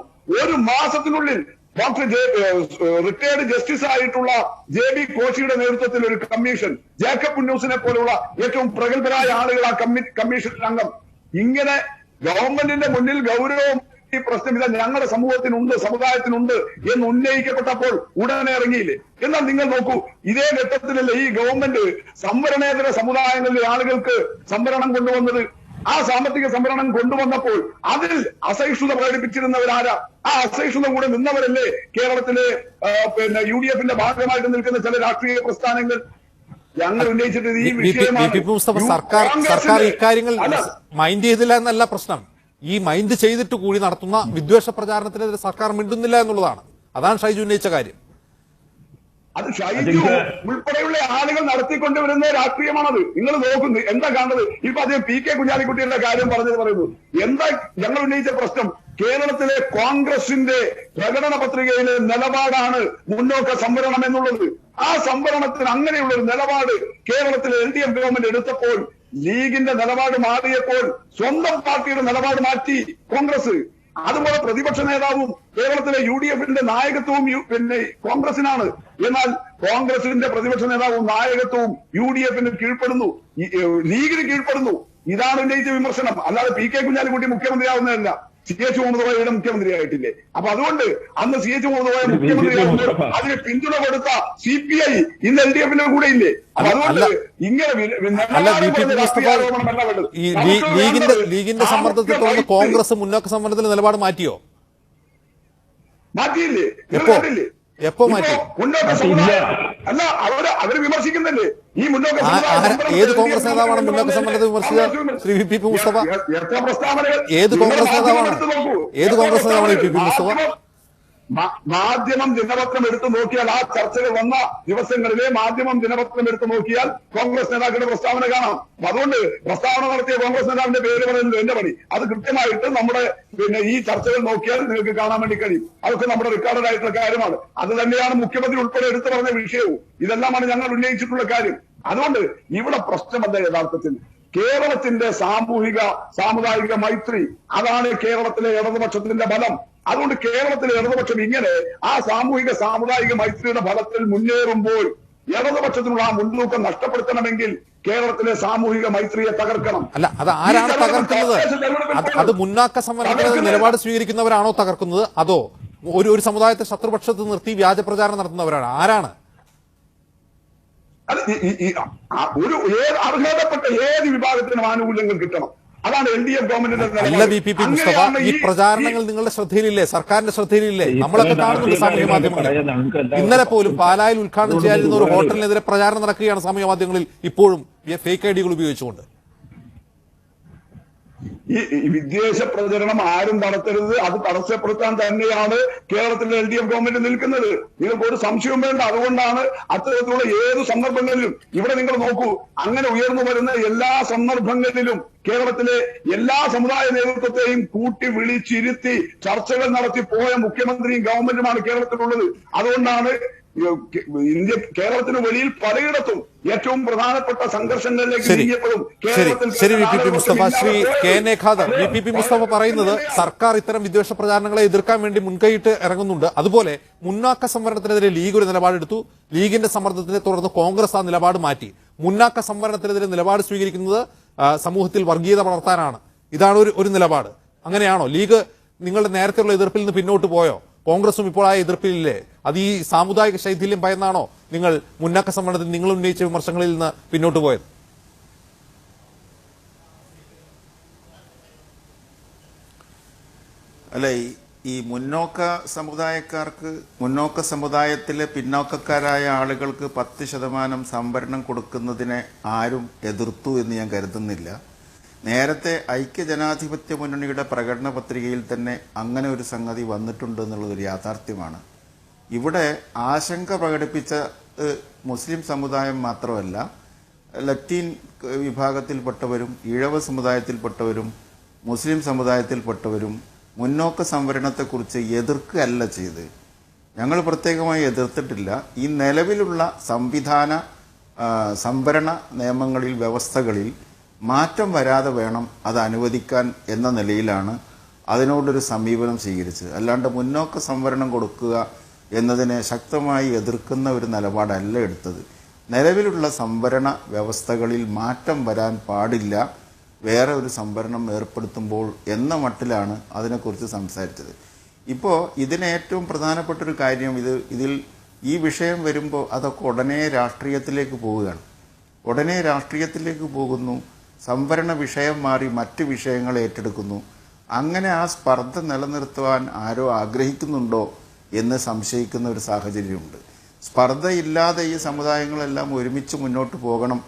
ഒരു മാസത്തിനുള്ളിൽ റിട്ടയർഡ് ജസ്റ്റിസ് ആയിട്ടുള്ള JB കോശിയുടെ നേതൃത്വത്തിൽ ഒരു കമ്മീഷൻ, ജേക്കബ് പുന്നൂസിനെ പോലുള്ള ഏറ്റവും പ്രഗത്ഭരായ ആളുകൾ ആ കമ്മീഷനിൽ അംഗം. ഇങ്ങനെ ഗവൺമെന്റിന്റെ മുന്നിൽ ഗൗരവം ഈ പ്രശ്നം ഇതാ ഞങ്ങളുടെ സമൂഹത്തിനുണ്ട്, സമുദായത്തിനുണ്ട് എന്ന് ഉന്നയിക്കപ്പെട്ടപ്പോൾ ഉടനെ ഇറങ്ങിയില്ലേ? എന്നാൽ നിങ്ങൾ നോക്കൂ, ഇതേ ഘട്ടത്തിലല്ലേ ഈ ഗവൺമെന്റ് സംവരണേതര സമുദായങ്ങളിലെ ആളുകൾക്ക് സംവരണം കൊണ്ടുവന്നത്? ആ സാമ്പത്തിക സംവരണം കൊണ്ടുവന്നപ്പോൾ അതിൽ അസഹിഷ്ണുത പ്രകടിപ്പിച്ചിരുന്നവരാരാ? ആ അസഹിഷ്ണുത കൂടെ നിന്നവരല്ലേ കേരളത്തിലെ UDFന്റെ ഭാഗമായിട്ട് നിൽക്കുന്ന ചില രാഷ്ട്രീയ പ്രസ്ഥാനങ്ങൾ? ഞങ്ങൾ ഉന്നയിച്ചിട്ട് ഈ വിഷയമാണ്. സർക്കാർ ഇക്കാര്യങ്ങൾ മൈൻഡ് ചെയ്തില്ല എന്നല്ല പ്രശ്നം. ഈ മൈൻഡ് ചെയ്തിട്ട് കൂടി നടത്തുന്ന വിദ്വേഷ പ്രചാരണത്തിനെതിരെ സർക്കാർ മിണ്ടുന്നില്ല എന്നുള്ളതാണ്. അതാണ് ഷൈജു ഉന്നയിച്ച കാര്യം. അത് ഷൈജു ഉൾപ്പെടെയുള്ള ആളുകൾ നടത്തിക്കൊണ്ടുവരുന്ന രാഷ്ട്രീയമാണത്. നിങ്ങൾ നോക്കുന്നത് എന്താ കാണുന്നത്? ഇപ്പൊ അദ്ദേഹം PK കുഞ്ഞാലിക്കുട്ടിയുടെ കാര്യം പറയുന്നു. എന്താ ഞങ്ങൾ ഉന്നയിച്ച പ്രശ്നം? കേരളത്തിലെ കോൺഗ്രസിന്റെ പ്രകടന പത്രികയിലെ നിലപാടാണ് മുന്നോക്ക സംവരണം എന്നുള്ളത്. ആ സംവരണത്തിന് അങ്ങനെയുള്ള ഒരു നിലപാട് കേരളത്തിലെ LDF ഗവൺമെന്റ് എടുത്തപ്പോൾ, ലീഗിന്റെ നിലപാട് മാറിയപ്പോൾ സ്വന്തം പാർട്ടിയുടെ നിലപാട് മാറ്റി കോൺഗ്രസ്. അതുപോലെ പ്രതിപക്ഷ നേതാവും കേരളത്തിലെ UDFന്റെ നായകത്വവും കോൺഗ്രസിനാണ്. എന്നാൽ കോൺഗ്രസിന്റെ പ്രതിപക്ഷ നേതാവും നായകത്വവും UDFന് കീഴ്പ്പെടുന്നു, ലീഗിന് കീഴ്പ്പെടുന്നു. ഇതാണ് ഉന്നയിച്ച വിമർശനം. അല്ലാതെ PK കുഞ്ഞാലിക്കുട്ടി മുഖ്യമന്ത്രിയാവുന്നതല്ല. CH മുഹമ്മദ് കോയയുടെ മുഖ്യമന്ത്രിയായിട്ടില്ലേ? അപ്പൊ അതുകൊണ്ട് അന്ന് CH മുഹമ്മദ് കോയ മുഖ്യമന്ത്രിയാകുമ്പോൾ അതിന് പിന്തുണ കൊടുത്ത CPI ഇന്ന് LDF-ന്റെ കൂടെ ഇല്ലേ? അപ്പൊ അതുകൊണ്ട് ഇങ്ങനെ ലീഗിന്റെ സമ്മർദ്ദത്തെ തുടർന്ന് കോൺഗ്രസ് മുന്നോക്ക സംവരണത്തിൽ നിലപാട് മാറ്റിയോ? മാറ്റിയില്ലേ? എപ്പോ മാറ്റി? മുന്നോക്ക സമുദായം അല്ല, അവര് വിമർശിക്കുന്നുണ്ട് ഈ മുന്നോക്ക ഏത് കോൺഗ്രസ് നേതാവാണ് മുന്നോക്ക സംവരണത്തെ വിമർശിച്ചത്? ശ്രീ VP മുസ്തഫ എത്ര പ്രസ്താവനകൾ ഏത് കോൺഗ്രസ് നേതാവാണ് VP മുസ്തഫ? മാധ്യമം ദിനപത്രം എടുത്തു നോക്കിയാൽ ആ ചർച്ചകൾ വന്ന ദിവസങ്ങളിലെ മാധ്യമം ദിനപത്രം എടുത്തു നോക്കിയാൽ കോൺഗ്രസ് നേതാക്കളുടെ പ്രസ്താവന കാണാം. അതുകൊണ്ട് പ്രസ്താവന നടത്തിയ കോൺഗ്രസ് നേതാവിന്റെ പേര് പറയുന്നത് എന്റെ പണി. അത് കൃത്യമായിട്ട് നമ്മുടെ ഈ ചർച്ചകൾ നോക്കിയാൽ നിങ്ങൾക്ക് കാണാൻ വേണ്ടി കഴിയും. അതൊക്കെ നമ്മുടെ റെക്കോർഡഡ് ആയിട്ടുള്ള കാര്യമാണ്. അത് തന്നെയാണ് മുഖ്യമന്ത്രി ഉൾപ്പെടെ എടുത്തു പറഞ്ഞ വിഷയവും. ഇതെല്ലാമാണ് ഞങ്ങൾ ഉന്നയിച്ചിട്ടുള്ള കാര്യം. അതുകൊണ്ട് ഇവിടെ പ്രശ്നമല്ല യഥാർത്ഥത്തിൽ കേരളത്തിന്റെ സാമുദായിക മൈത്രി, അതാണ് കേരളത്തിലെ ഇടതുപക്ഷത്തിന്റെ ബലം. അതുകൊണ്ട് കേരളത്തിലെ ഇടതുപക്ഷം ഇങ്ങനെ ആ സാമുദായിക മൈത്രിയുടെ ഫലത്തിൽ മുന്നേറുമ്പോൾ ഇടതുപക്ഷത്തിനുള്ള ആ മുൻതൂക്കം നഷ്ടപ്പെടുത്തണമെങ്കിൽ കേരളത്തിലെ സാമൂഹിക മൈത്രിയെ തകർക്കണം. അല്ല, അത് ആരാണ് തകർക്കുന്നത്? അത് മുന്നാക്ക സംവരണത്തിൽ നിലപാട് സ്വീകരിക്കുന്നവരാണോ തകർക്കുന്നത്, അതോ ഒരു സമുദായത്തെ ശത്രുപക്ഷത്ത് നിർത്തി വ്യാജ പ്രചാരണം നടത്തുന്നവരാണ്? ആരാണ്? അർഹതപ്പെട്ട ഏത് വിഭാഗത്തിനും ആനുകൂല്യങ്ങൾ കിട്ടണം. അതാണ് LDF ഗവൺമെന്റിന്റെ. അല്ല VP മുസ്തഫ, ഈ പ്രചാരണങ്ങൾ നിങ്ങളുടെ ശ്രദ്ധയിലില്ലേ? സർക്കാരിന്റെ ശ്രദ്ധയിലില്ലേ? നമ്മളൊക്കെ കാണുന്നുണ്ട് സാമൂഹ്യ മാധ്യമങ്ങളിൽ. ഇന്നലെ പോലും പാലായിൽ ഉദ്ഘാടനം ചെയ്യാനിരുന്ന ഒരു ഹോട്ടലിനെതിരെ പ്രചാരണം നടക്കുകയാണ് സാമൂഹ്യ മാധ്യമങ്ങളിൽ ഇപ്പോഴും ഫേക്ക് ഐഡികൾ ഉപയോഗിച്ചുകൊണ്ട്. ഈ വിദ്വേഷ പ്രചരണം ആരും നടത്തരുത്. അത് തടസ്സപ്പെടുത്താൻ തന്നെയാണ് കേരളത്തിലെ LDF ഗവൺമെന്റ് നിൽക്കുന്നത്. നിങ്ങൾക്ക് ഒരു സംശയവും വേണ്ട. അതുകൊണ്ടാണ് അത്തരത്തിലുള്ള ഏത് സന്ദർഭങ്ങളിലും ഇവിടെ നിങ്ങൾ നോക്കൂ, അങ്ങനെ ഉയർന്നു വരുന്ന എല്ലാ സന്ദർഭങ്ങളിലും കേരളത്തിലെ എല്ലാ സമുദായ നേതൃത്വത്തെയും കൂട്ടി വിളിച്ചിരുത്തി ചർച്ചകൾ നടത്തി പോയ മുഖ്യമന്ത്രിയും ഗവൺമെന്റുമാണ് കേരളത്തിലുള്ളത്. അതുകൊണ്ടാണ് കേരളത്തിന് വെളിയിൽ പലയിടത്തും ഏറ്റവും പ്രധാനപ്പെട്ട സംഘർഷങ്ങളിലേക്ക് നീങ്ങിയപ്പോഴും ശരി VP Mustafa. Shri KN Khader, VP Mustafa പറയുന്നത് സർക്കാർ ഇത്തരം വിദ്വേഷ പ്രചാരണങ്ങളെ എതിർക്കാൻ വേണ്ടി മുൻകൈയിട്ട് ഇറങ്ങുന്നുണ്ട്. അതുപോലെ മുന്നാക്ക സംവരണത്തിനെതിരെ ലീഗ് ഒരു നിലപാടെടുത്തു. ലീഗിന്റെ സമ്മർദ്ദത്തിനെ തുടർന്ന് കോൺഗ്രസ് ആ നിലപാട് മാറ്റി. മുന്നാക്ക സംവരണത്തിനെതിരെ നിലപാട് സ്വീകരിക്കുന്നത് സമൂഹത്തിൽ വർഗീയത വളർത്താനാണ്. ഇതാണ് ഒരു നിലപാട്. അങ്ങനെയാണോ? ലീഗ് നിങ്ങളുടെ നേരത്തെയുള്ള എതിർപ്പിൽ നിന്ന് പിന്നോട്ട് പോയോ? കോൺഗ്രസും ഇപ്പോൾ ആ എതിർപ്പിലില്ലേ? അത് ഈ സാമുദായിക ശൈഥില്യം ഭയന്നാണോ നിങ്ങൾ മുന്നാക്ക സംവരണത്തിൽ നിങ്ങൾ ഉന്നയിച്ച വിമർശനങ്ങളിൽ നിന്ന് പിന്നോട്ട് പോയത്? അല്ല, ഈ മുന്നോക്ക സമുദായത്തിലെ പിന്നോക്കക്കാരായ ആളുകൾക്ക് 10% സംവരണം കൊടുക്കുന്നതിനെ ആരും എതിർത്തു എന്ന് ഞാൻ കരുതുന്നില്ല. നേരത്തെ ഐക്യജനാധിപത്യ മുന്നണിയുടെ പ്രകടന പത്രികയിൽ തന്നെ അങ്ങനെ ഒരു സംഗതി വന്നിട്ടുണ്ട് എന്നുള്ളതൊരു യാഥാർത്ഥ്യമാണ്. ഇവിടെ ആശങ്ക പ്രകടിപ്പിച്ച മുസ്ലിം സമുദായം മാത്രമല്ല, ലത്തീൻ വിഭാഗത്തിൽപ്പെട്ടവരും ഈഴവ സമുദായത്തിൽപ്പെട്ടവരും മുസ്ലിം സമുദായത്തിൽപ്പെട്ടവരും മുന്നോക്ക സംവരണത്തെക്കുറിച്ച് എതിർക്കുകയല്ല ചെയ്ത്. ഞങ്ങൾ പ്രത്യേകമായി എതിർത്തിട്ടില്ല. ഈ നിലവിലുള്ള സംവരണ നിയമങ്ങളിൽ, വ്യവസ്ഥകളിൽ മാറ്റം വരാതെ വേണം അത് അനുവദിക്കാൻ എന്ന നിലയിലാണ് അതിനോടൊരു സമീപനം സ്വീകരിച്ചത്. അല്ലാണ്ട് മുന്നോക്ക സംവരണം കൊടുക്കുക എന്നതിനെ ശക്തമായി എതിർക്കുന്ന ഒരു നിലപാടല്ല എടുത്തത്. നിലവിലുള്ള സംവരണ വ്യവസ്ഥകളിൽ മാറ്റം വരാൻ പാടില്ല, വേറെ ഒരു സംവരണം ഏർപ്പെടുത്തുമ്പോൾ എന്ന മട്ടിലാണ് അതിനെക്കുറിച്ച് സംസാരിച്ചത്. ഇപ്പോൾ ഇതിന് ഏറ്റവും പ്രധാനപ്പെട്ടൊരു കാര്യം, ഇതിൽ ഈ വിഷയം വരുമ്പോൾ അതൊക്കെ ഉടനെ രാഷ്ട്രീയത്തിലേക്ക് പോവുകയാണ്. ഉടനെ രാഷ്ട്രീയത്തിലേക്ക് പോകുന്നു. സംവരണ വിഷയം മാറി മറ്റ് വിഷയങ്ങൾ ഏറ്റെടുക്കുന്നു. അങ്ങനെ ആ സ്പർദ്ധ നിലനിർത്തുവാൻ ആരോ ആഗ്രഹിക്കുന്നുണ്ടോ എന്ന് സംശയിക്കുന്ന ഒരു സാഹചര്യമുണ്ട്. സ്പർദ്ധയില്ലാതെ ഈ സമുദായങ്ങളെല്ലാം ഒരുമിച്ച് മുന്നോട്ട് പോകണം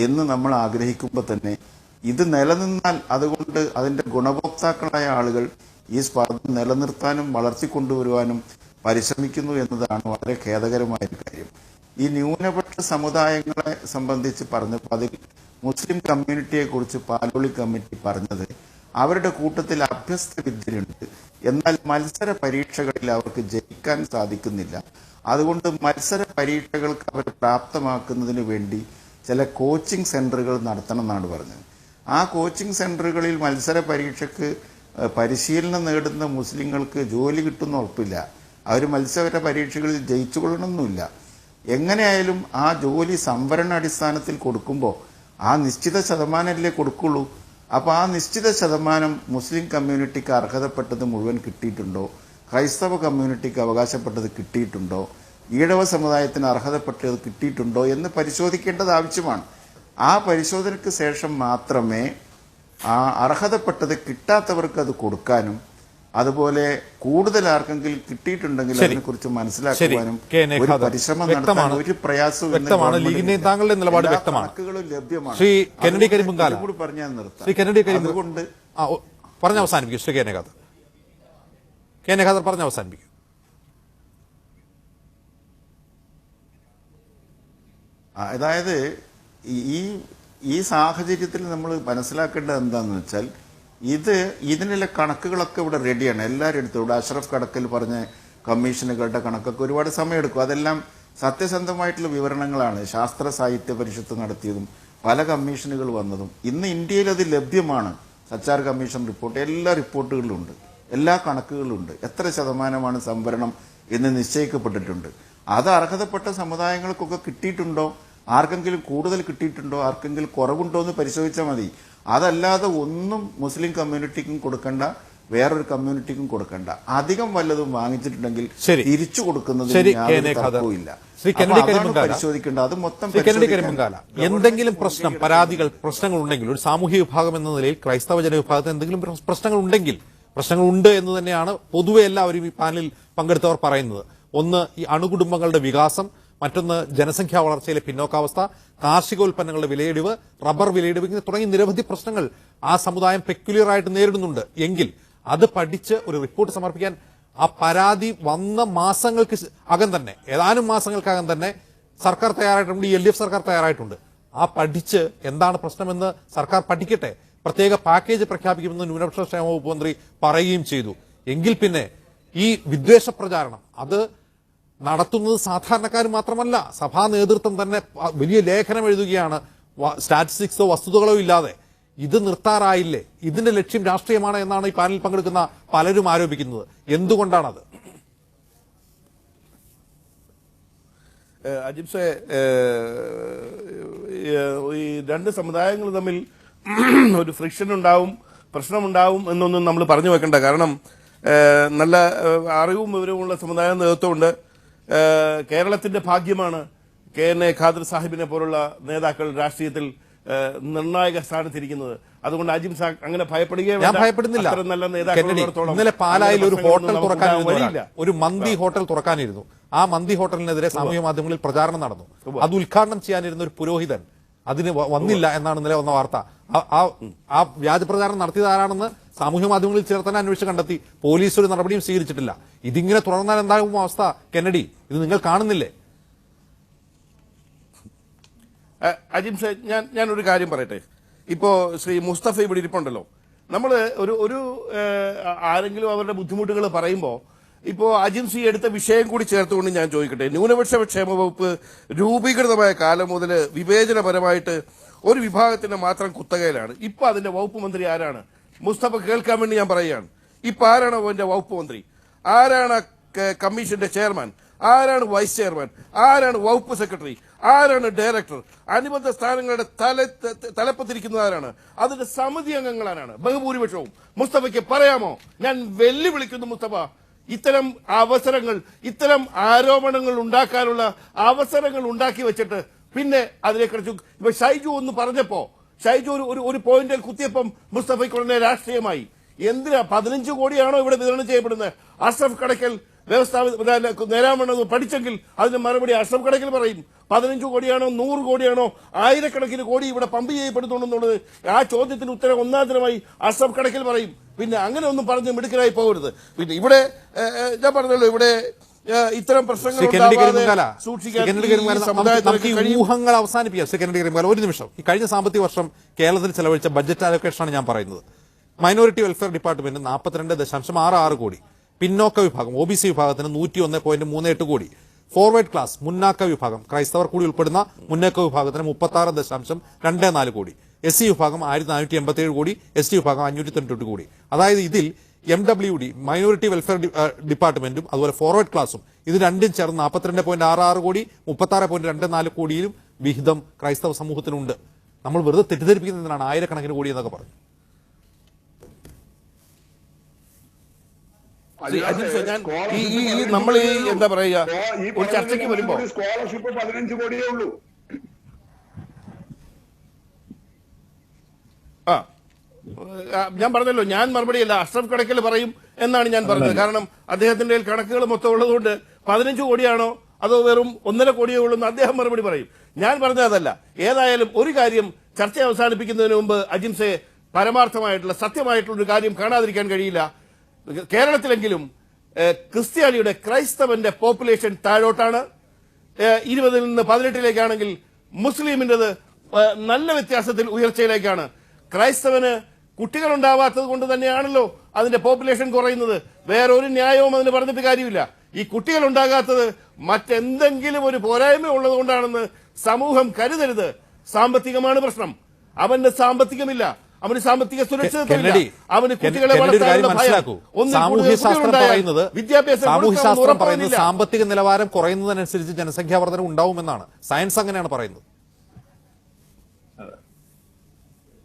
എന്ന് നമ്മൾ ആഗ്രഹിക്കുമ്പോൾ തന്നെ ഇത് നിലനിന്നാൽ അതുകൊണ്ട് അതിൻ്റെ ഗുണഭോക്താക്കളായ ആളുകൾ ഈ സ്പർദ്ധ നിലനിർത്താനും വളർത്തിക്കൊണ്ടുവരുവാനും പരിശ്രമിക്കുന്നു എന്നതാണ് വളരെ ഖേദകരമായ ഒരു കാര്യം. ഈ ന്യൂനപക്ഷ സമുദായങ്ങളെ സംബന്ധിച്ച് പറഞ്ഞപ്പോൾ അതിൽ മുസ്ലിം കമ്മ്യൂണിറ്റിയെക്കുറിച്ച് പാലോളി കമ്മിറ്റി പറഞ്ഞത്, അവരുടെ കൂട്ടത്തിൽ അഭ്യസ്ത വിദ്യരുണ്ട്, എന്നാൽ മത്സര പരീക്ഷകളിൽ അവർക്ക് ജയിക്കാൻ സാധിക്കുന്നില്ല. അതുകൊണ്ട് മത്സര പരീക്ഷകൾക്ക് അവരെ പ്രാപ്തമാക്കുന്നതിന് വേണ്ടി ചില കോച്ചിങ് സെന്ററുകൾ നടത്തണം എന്നാണ് പറഞ്ഞത്. ആ കോച്ചിങ് സെന്ററുകളിൽ മത്സര പരീക്ഷയ്ക്ക് പരിശീലനം നേടുന്ന മുസ്ലിങ്ങൾക്ക് ജോലി കിട്ടുന്ന ഉറപ്പില്ല. അവർ മത്സര പരീക്ഷകളിൽ ജയിച്ചുകൊള്ളണമെന്നില്ല. എങ്ങനെയായാലും ആ ജോലി സംവരണ അടിസ്ഥാനത്തിൽ കൊടുക്കുമ്പോൾ ആ നിശ്ചിത ശതമാനമല്ലേ കൊടുക്കുള്ളൂ. അപ്പോൾ ആ നിശ്ചിത ശതമാനം മുസ്ലിം കമ്മ്യൂണിറ്റിക്ക് അർഹതപ്പെട്ടത് മുഴുവൻ കിട്ടിയിട്ടുണ്ടോ, ക്രൈസ്തവ കമ്മ്യൂണിറ്റിക്ക് അവകാശപ്പെട്ടത് കിട്ടിയിട്ടുണ്ടോ, ഈഴവ സമുദായത്തിന് അർഹതപ്പെട്ടത് കിട്ടിയിട്ടുണ്ടോ എന്ന് പരിശോധിക്കേണ്ടത് ആവശ്യമാണ്. ആ പരിശോധനയ്ക്ക് ശേഷം മാത്രമേ ആ അർഹതപ്പെട്ടത് കിട്ടാത്തവർക്ക് അത് കൊടുക്കാനും അതുപോലെ കൂടുതൽ ആർക്കെങ്കിലും കിട്ടിയിട്ടുണ്ടെങ്കിൽ അതിനെക്കുറിച്ച് മനസ്സിലാക്കുവാനും ഒരു പരിശ്രമം നടത്താൻ ഒരു പ്രയാസവും താങ്കളുടെ നിലപാട് വ്യക്തമാണ്. ശ്രീ കെന്നഡി കരിമ്പുങ്കാല പറഞ്ഞാൽ നിർത്താം. ശ്രീ കെന്നഡി അതുകൊണ്ട് പറഞ്ഞ അവസാനിപ്പിക്കും. ശ്രീ കെ പറഞ്ഞ അവസാനിപ്പിക്കും. അതായത് ഈ സാഹചര്യത്തിൽ നമ്മൾ മനസ്സിലാക്കേണ്ടത് എന്താണെന്ന് വെച്ചാൽ ഇതിനുള്ള കണക്കുകളൊക്കെ ഇവിടെ റെഡിയാണ്, എല്ലാവരും എടുത്തു. ഇവിടെ അഷ്റഫ് കടക്കൽ പറഞ്ഞ കമ്മീഷനുകളുടെ കണക്കൊക്കെ ഒരുപാട് സമയമെടുക്കും. അതെല്ലാം സത്യസന്ധമായിട്ടുള്ള വിവരണങ്ങളാണ്. ശാസ്ത്ര സാഹിത്യ പരിഷത്ത് നടത്തിയതും പല കമ്മീഷനുകൾ വന്നതും ഇന്ന് ഇന്ത്യയിൽ അത് ലഭ്യമാണ്. സച്ചാർ കമ്മീഷൻ റിപ്പോർട്ട് എല്ലാ റിപ്പോർട്ടുകളിലും ഉണ്ട്, എല്ലാ കണക്കുകളും ഉണ്ട്. എത്ര ശതമാനമാണ് സംവരണം എന്ന് നിശ്ചയിക്കപ്പെട്ടിട്ടുണ്ട്. അത് അർഹതപ്പെട്ട സമുദായങ്ങൾക്കൊക്കെ കിട്ടിയിട്ടുണ്ടോ, ആർക്കെങ്കിലും കൂടുതൽ കിട്ടിയിട്ടുണ്ടോ, ആർക്കെങ്കിലും കുറവുണ്ടോ എന്ന് പരിശോധിച്ചാൽ മതി. അതല്ലാതെ ഒന്നും മുസ്ലിം കമ്മ്യൂണിറ്റിക്കും കൊടുക്കണ്ട, വേറൊരു കമ്മ്യൂണിറ്റിക്കും കൊടുക്കണ്ട. അധികം വല്ലതും വാങ്ങിച്ചിട്ടുണ്ടെങ്കിൽ തിരിച്ചു കൊടുക്കുന്നത് തർക്കവുമില്ല. പരിശോധിക്കേണ്ട അത് മൊത്തം. എന്തെങ്കിലും പ്രശ്നങ്ങൾ ഉണ്ടെങ്കിൽ ഒരു സാമൂഹ്യ വിഭാഗം എന്ന നിലയിൽ ക്രൈസ്തവ ജനവിഭാഗത്തിന് എന്തെങ്കിലും പ്രശ്നങ്ങളുണ്ട് എന്ന് തന്നെയാണ് പൊതുവെ എല്ലാവരും ഈ പാനലിൽ പങ്കെടുത്തവർ പറയുന്നത്. ഒന്ന്, ഈ അണുകുടുംബങ്ങളുടെ വികാസം, മറ്റൊന്ന് ജനസംഖ്യാ വളർച്ചയിലെ പിന്നോക്കാവസ്ഥ, കാർഷികോൽപ്പന്നങ്ങളുടെ വിലയിടിവ്, റബ്ബർ വിലയിടിവ്, തുടങ്ങി നിരവധി പ്രശ്നങ്ങൾ ആ സമുദായം പെക്യുലറായിട്ട് നേരിടുന്നുണ്ട്. എങ്കിൽ അത് പഠിച്ച് ഒരു റിപ്പോർട്ട് സമർപ്പിക്കാൻ ആ പരാതി വന്ന മാസങ്ങൾക്ക് അകം തന്നെ, ഏതാനും മാസങ്ങൾക്കകം തന്നെ സർക്കാർ തയ്യാറായിട്ടുണ്ട്, LDF സർക്കാർ തയ്യാറായിട്ടുണ്ട്. ആ പഠിച്ച് എന്താണ് പ്രശ്നമെന്ന് സർക്കാർ പഠിക്കട്ടെ, പ്രത്യേക പാക്കേജ് പ്രഖ്യാപിക്കുമെന്ന് ന്യൂനപക്ഷ ക്ഷേമ വകുപ്പ് മന്ത്രി പറയുകയും ചെയ്തു. എങ്കിൽ പിന്നെ ഈ വിദ്വേഷ പ്രചാരണം അത് നടത്തുന്നത് സാധാരണക്കാർ മാത്രമല്ല, സഭാ നേതൃത്വം തന്നെ വലിയ ലേഖനം എഴുതുകയാണ്, സ്റ്റാറ്റിസ്റ്റിക്സോ വസ്തുതകളോ ഇല്ലാതെ. ഇത് നിർത്താറായില്ലേ? ഇതിന്റെ ലക്ഷ്യം രാഷ്ട്രീയമാണ് എന്നാണ് ഈ പാനലിൽ പങ്കെടുക്കുന്ന പലരും ആരോപിക്കുന്നത്. എന്തുകൊണ്ടാണത്? അജിബ്സെ, ഈ രണ്ട് സമുദായങ്ങൾ തമ്മിൽ ഒരു ഫ്രിക്ഷൻ ഉണ്ടാവും, പ്രശ്നമുണ്ടാവും എന്നൊന്നും നമ്മൾ പറഞ്ഞു വെക്കണ്ട. കാരണം നല്ല അറിവും വിവരവുമുള്ള സമുദായ നേതൃത്വമുണ്ട്. കേരളത്തിന്റെ ഭാഗ്യമാണ് KN ഖാദർ സാഹിബിനെ പോലുള്ള നേതാക്കൾ രാഷ്ട്രീയത്തിൽ നിർണായക സ്ഥാനത്തിരിക്കുന്നത്. അതുകൊണ്ട് അജിംസ അങ്ങനെ ഭയപ്പെടുന്നില്ല. ഇന്നലെ പാലായിൽ ഒരു ഹോട്ടൽ തുറക്കാനിരുന്നു, ഒരു മന്തി ഹോട്ടൽ തുറക്കാനിരുന്നു. ആ മന്തി ഹോട്ടലിനെതിരെ സാമൂഹ്യ മാധ്യമങ്ങളിൽ പ്രചാരണം നടന്നു. അത് ഉദ്ഘാടനം ചെയ്യാനിരുന്ന ഒരു പുരോഹിതൻ അതിന് വന്നില്ല എന്നാണ് ഇന്നലെ വന്ന വാർത്ത. ആ വ്യാജ പ്രചാരണം നടത്തിയത് ആരാണെന്ന് സാമൂഹ്യ മാധ്യമങ്ങളിൽ ചിലർ തന്നെ അന്വേഷിച്ച് കണ്ടെത്തി. പോലീസ് ഒരു നടപടിയും സ്വീകരിച്ചിട്ടില്ല. ഇതിങ്ങനെ തുടർന്നാൽ എന്താകും അവസ്ഥ കെന്നഡി? ഇത് നിങ്ങൾ കാണുന്നില്ലേ? അജിംസെ, ഞാനൊരു കാര്യം പറയട്ടെ. ഇപ്പോ ശ്രീ മുസ്തഫ ഇവിടെ ഇരിപ്പുണ്ടല്ലോ. നമ്മൾ ഒരു ആരെങ്കിലും അവരുടെ ബുദ്ധിമുട്ടുകൾ പറയുമ്പോൾ ഇപ്പോ അജിംസി എടുത്ത വിഷയം കൂടി ചേർത്തുകൊണ്ട് ഞാൻ ചോദിക്കട്ടെ. ന്യൂനപക്ഷ ക്ഷേമ വകുപ്പ് രൂപീകൃതമായ കാലം മുതൽ വിവേചനപരമായിട്ട് ഒരു വിഭാഗത്തിന്റെ മാത്രം കുത്തകയിലാണ്. ഇപ്പൊ അതിന്റെ വകുപ്പ് മന്ത്രി ആരാണ്? മുസ്തഫ കേൾക്കാൻ വേണ്ടി ഞാൻ പറയുകയാണ്. ഇപ്പൊ ആരാണ് അതിന്റെ വകുപ്പ് മന്ത്രി? ആരാണ് കമ്മീഷന്റെ ചെയർമാൻ? ആരാണ് വൈസ് ചെയർമാൻ? ആരാണ് വകുപ്പ് സെക്രട്ടറി? ആരാണ് ഡയറക്ടർ? അനുബന്ധ സ്ഥാനങ്ങളുടെ തലപ്പത്തിരിക്കുന്നത് ആരാണ്? അതിന്റെ സമിതി അംഗങ്ങൾ ആരാണ്? ബഹുഭൂരിപക്ഷവും. മുസ്തഫയ്ക്ക് പറയാമോ? ഞാൻ വെല്ലുവിളിക്കുന്നു മുസ്തഫ, ഇത്തരം അവസരങ്ങൾ, ഇത്തരം ആരോപണങ്ങൾ ഉണ്ടാക്കാനുള്ള അവസരങ്ങൾ ഉണ്ടാക്കി വെച്ചിട്ട് പിന്നെ അതിനെക്കുറിച്ച് ഇപ്പൊ ഷൈജു ഒന്ന് പറഞ്ഞപ്പോ, ഷൈജു ഒരു പോയിന്റിൽ കുത്തിയപ്പം മുസ്തഫയ്ക്ക് ഉടനെ രാഷ്ട്രീയമായി. എന്തിനാ 15 കോടിയാണോ ഇവിടെ വിതരണം ചെയ്യപ്പെടുന്നത്? അഷ്റഫ് കടക്കൽ നേരാമണെന്ന് പഠിച്ചെങ്കിൽ അതിന് മറുപടി അഷ്റഫ് കടക്കൽ പറയും. 15 കോടിയാണോ 100 കോടിയാണോ 1000 കോടി ഇവിടെ പമ്പ് ചെയ്യപ്പെടുന്നുണ്ടെന്നുള്ളത് ആ ചോദ്യത്തിന് ഉത്തരം ഒന്നാന്തരമായി അഷ്റഫ് കടക്കൽ പറയും. പിന്നെ അങ്ങനെ ഒന്നും പറഞ്ഞ് മിടുക്കലായി പോകരുത്. പിന്നെ ഇവിടെ ഞാൻ പറഞ്ഞല്ലോ, ഇവിടെ ഇത്തരം പ്രശ്നങ്ങൾ ഊഹങ്ങൾ അവസാനിപ്പിക്കാം. ഒരു നിമിഷം. ഈ കഴിഞ്ഞ സാമ്പത്തിക വർഷം കേരളത്തിൽ ചെലവഴിച്ച ബഡ്ജറ്റ് അലോക്കേഷനാണ് ഞാൻ പറയുന്നത്. മൈനോറിറ്റി വെൽഫെയർ ഡിപ്പാർട്ട്മെന്റ് 42.66 കോടി, പിന്നോക്ക വിഭാഗം OBC വിഭാഗത്തിന് 101.38 കോടി, ഫോർവേഡ് ക്ലാസ് മുന്നാക്ക വിഭാഗം ക്രൈസ്തവർ കൂടി ഉൾപ്പെടുന്ന മുന്നേക്ക വിഭാഗത്തിന് 36.24 കോടി, SC വിഭാഗം 1487 കോടി, ST വിഭാഗം 598 കോടി. അതായത് ഇതിൽ MWD മൈനോറിറ്റി വെൽഫെയർ ഡിപ്പാർട്ട്മെന്റും അതുപോലെ ഫോർവേഡ് ക്ലാസും ഇത് രണ്ടും ചേർന്ന് 42.66 കോടി, 36.24 കോടിയിലും വിഹിതം ക്രൈസ്തവ സമൂഹത്തിനുണ്ട്. നമ്മൾ വെറുതെ തെറ്റിദ്ധരിപ്പിക്കുന്നതിനാണ് 1000 കണക്കിന് കോടി എന്നൊക്കെ പറഞ്ഞു. അജിൻസെ, ഞാൻ നമ്മൾ ഈ എന്താ പറയുക ഒരു ചർച്ചയ്ക്ക് വരുമ്പോ സ്കോളർഷിപ്പ് 15 കോടിയേ ഉള്ളൂ. ഞാൻ പറഞ്ഞല്ലോ, ഞാൻ മറുപടിയല്ല, അഷ്റഫ് കടക്കൽ പറയും എന്നാണ് ഞാൻ പറഞ്ഞത്. കാരണം അദ്ദേഹത്തിന്റെ കണക്കുകൾ മൊത്തം ഉള്ളതുകൊണ്ട് 15 കോടിയാണോ അതോ വെറും 1.5 കോടിയേ ഉള്ളൂ എന്ന് അദ്ദേഹം മറുപടി പറയും. ഞാൻ പറഞ്ഞത് അതല്ല. ഏതായാലും ഒരു കാര്യം ചർച്ച അവസാനിപ്പിക്കുന്നതിന് മുമ്പ് അജിൻസെ, പരമാർത്ഥമായിട്ടുള്ള സത്യമായിട്ടുള്ള ഒരു കാര്യം കാണാതിരിക്കാൻ കഴിയില്ല. കേരളത്തിലെങ്കിലും ക്രിസ്ത്യാനിയുടെ ക്രൈസ്തവന്റെ പോപ്പുലേഷൻ താഴോട്ടാണ്. 20 നിന്ന് 18 മുസ്ലിമിൻ്റെത് നല്ല വ്യത്യാസത്തിൽ ഉയർച്ചയിലേക്കാണ്. ക്രൈസ്തവന് കുട്ടികളുണ്ടാവാത്തത് കൊണ്ട് തന്നെയാണല്ലോ അതിന്റെ പോപ്പുലേഷൻ കുറയുന്നത്. വേറൊരു ന്യായവും അതിന് പറഞ്ഞിട്ട് കാര്യമില്ല. ഈ കുട്ടികൾ ഉണ്ടാകാത്തത് മറ്റെന്തെങ്കിലും ഒരു പോരായ്മ ഉള്ളത് കൊണ്ടാണെന്ന് സമൂഹം കരുതരുത്. സാമ്പത്തികമാണ് പ്രശ്നം. അവന്റെ സാമ്പത്തികമില്ല, അവന് സാമ്പത്തിക സുരക്ഷിതത്വമില്ല, അവന് കുട്ടികളെ വളർത്താനുള്ള ഭയം. സാമൂഹ്യശാസ്ത്രം പറയുന്നത് സാമ്പത്തിക നിലവാരം കുറയുന്നതിനനുസരിച്ച് ജനസംഖ്യാ വർധന ഉണ്ടാവുമെന്നാണ്. സയൻസ് അങ്ങനെയാണ് പറയുന്നത്.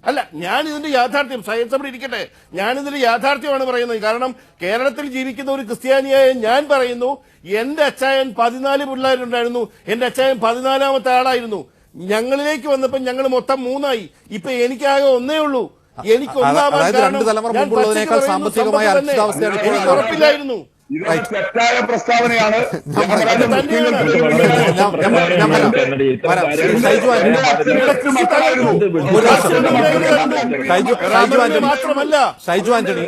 അല്ല, ഞാൻ ഇതിന്റെ യാഥാർത്ഥ്യം, സയൻസ് അവിടെ ഇരിക്കട്ടെ, ഞാനിതിന്റെ യാഥാർത്ഥ്യമാണ് പറയുന്നത്. കാരണം കേരളത്തിൽ ജീവിക്കുന്ന ഒരു ക്രിസ്ത്യാനിയായ ഞാൻ പറയുന്നു, എന്റെ അച്ചായൻ 14 പിള്ളേരുണ്ടായിരുന്നു, എന്റെ അച്ചായൻ 14ാമത്തെ ആളായിരുന്നു. ഞങ്ങളിലേക്ക് വന്നപ്പോൾ ഞങ്ങൾ മൊത്തം 3ആയി. ഇപ്പൊ എനിക്കാകെ 1 ഉള്ളൂ. എനിക്ക് ഉറപ്പില്ലായിരുന്നു. തെറ്റായ പ്രസ്താവനയാണ്. മാത്രമല്ല ഷൈജു ആന്റണി,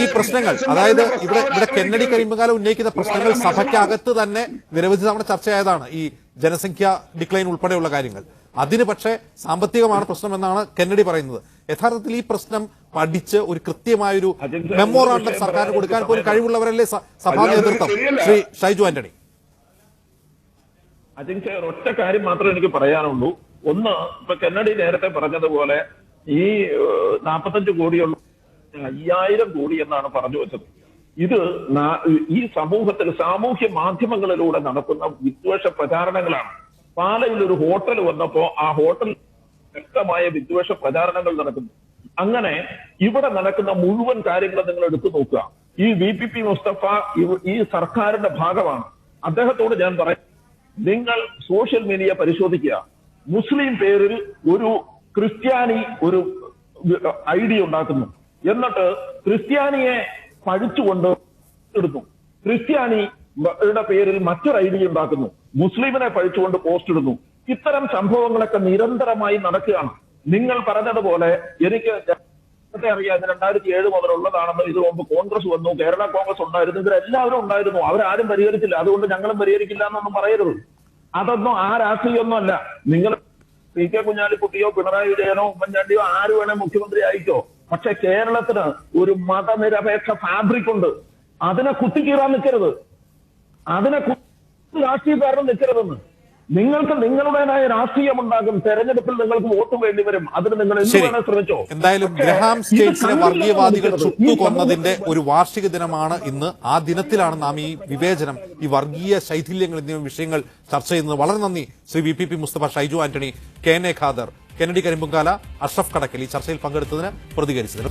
ഈ പ്രശ്നങ്ങൾ, അതായത് ഇവിടെ കെന്നഡി കരിമ്പങ്കാലം ഉന്നയിക്കുന്ന പ്രശ്നങ്ങൾ സഭയ്ക്കകത്ത് തന്നെ നിരവധി തവണ ചർച്ചയായതാണ്. ഈ ജനസംഖ്യ ഡിക്ലൈൻ ഉൾപ്പെടെയുള്ള കാര്യങ്ങൾ. അതിന് പക്ഷേ സാമ്പത്തികമാണ് പ്രശ്നമെന്നാണ് കെന്നഡി പറയുന്നത്. യഥാർത്ഥത്തിൽ ഈ പ്രശ്നം പഠിച്ച് ഒരു കൃത്യമായൊരു മെമ്മോറാണ്ടം സർക്കാരിന് കൊടുക്കാൻ പോലും കഴിവുള്ളവരല്ലേ സഭാ നേതൃത്വം? ശ്രീ ഷൈജു ആന്റണി. അജിൻഷ, ഒറ്റ കാര്യം മാത്രമേ എനിക്ക് പറയാനുള്ളൂ. ഒന്ന്, ഇപ്പൊ കെന്നഡി നേരത്തെ പറഞ്ഞതുപോലെ ഈ 45 കോടിയുള്ള 5000 കോടി എന്നാണ് പറഞ്ഞു വെച്ചത്. ഇത് ഈ സമൂഹത്തിൽ സാമൂഹ്യ മാധ്യമങ്ങളിലൂടെ നടക്കുന്ന വിദ്വേഷ പ്രചാരണങ്ങളാണ്. പാലയിൽ ഒരു ഹോട്ടൽ വന്നപ്പോ ആ ഹോട്ടൽ വ്യക്തമായ വിദ്വേഷ പ്രചാരണങ്ങൾ നടക്കുന്നു. അങ്ങനെ ഇവിടെ നടക്കുന്ന മുഴുവൻ കാര്യങ്ങളും നിങ്ങൾ എടുത്തു നോക്കുക. ഈ VPP മുസ്തഫ ഈ സർക്കാരിന്റെ ഭാഗമാണ്. അദ്ദേഹത്തോട് ഞാൻ പറയാം, നിങ്ങൾ സോഷ്യൽ മീഡിയ പരിശോധിക്കുക. മുസ്ലിം പേരിൽ ഒരു ക്രിസ്ത്യാനി ഒരു ഐഡി ഉണ്ടാക്കുന്നു, എന്നിട്ട് ക്രിസ്ത്യാനിയെ പഴിച്ചുകൊണ്ട് എടുത്തു. ക്രിസ്ത്യാനിയുടെ പേരിൽ മറ്റൊരു ഐഡി ഉണ്ടാക്കുന്നു, മുസ്ലിമിനെ പഴിച്ചുകൊണ്ട് പോസ്റ്റ് ഇടുന്നു. ഇത്തരം സംഭവങ്ങളൊക്കെ നിരന്തരമായി നടക്കുകയാണ്. നിങ്ങൾ പറഞ്ഞതുപോലെ എനിക്ക് അറിയാം, 2007 മുതലുള്ളതാണെന്ന്. ഇത് മുമ്പ് കോൺഗ്രസ് വന്നു, കേരള കോൺഗ്രസ് ഉണ്ടായിരുന്നു, ഇവരെല്ലാവരും ഉണ്ടായിരുന്നു. അവരാരും പരിഹരിച്ചില്ല, അതുകൊണ്ട് ഞങ്ങളും പരിഹരിക്കില്ല എന്നൊന്നും പറയരുത്. അതൊന്നും ആ രാഷ്ട്രീയമൊന്നും അല്ല. നിങ്ങൾ PK കുഞ്ഞാലിക്കുട്ടിയോ പിണറായി വിജയനോ ഉമ്മൻചാണ്ടിയോ ആര് വേണേ മുഖ്യമന്ത്രി ആയിക്കോ, പക്ഷെ കേരളത്തിന് ഒരു മതനിരപേക്ഷ ഫാബ്രിക് ഉണ്ട്. അതിനെ കുത്തിക്കീറാൻ നിൽക്കരുത്, അതിനെ രാഷ്ട്രീയക്കാരനും നിൽക്കരുതെന്ന്. നിങ്ങൾക്ക് നിങ്ങളുടേതായ രാഷ്ട്രീയം ഉണ്ടാകും. തെരഞ്ഞെടുപ്പിൽ നിങ്ങൾക്ക് വോട്ട് വേണ്ടി വരും. അതിന് നിങ്ങൾ എന്ത് വേണേ ശ്രമിച്ചോ. എന്തായാലും ഗ്രഹാം സ്റ്റേറ്റ്സിനെ വർഗീയവാദികൾ ചുട്ടുകൊന്നതിന്റെ ഒരു വാർഷിക ദിനമാണ് ഇന്ന്. ആ ദിനത്തിലാണ് നാം ഈ വിവേചനം, ഈ വർഗീയ ശൈഥില്യങ്ങൾ എന്നിവ വിഷയങ്ങൾ ചർച്ച ചെയ്യുന്നത്. വളരെ നന്ദി Shri VPP Mustafa, Shaiju Antony, KN Khader, Kennedy Karimpunkala, Ashraf Kadakkal ഈ ചർച്ചയിൽ പങ്കെടുത്തതിന് പ്രതികരിച്ചതിന്.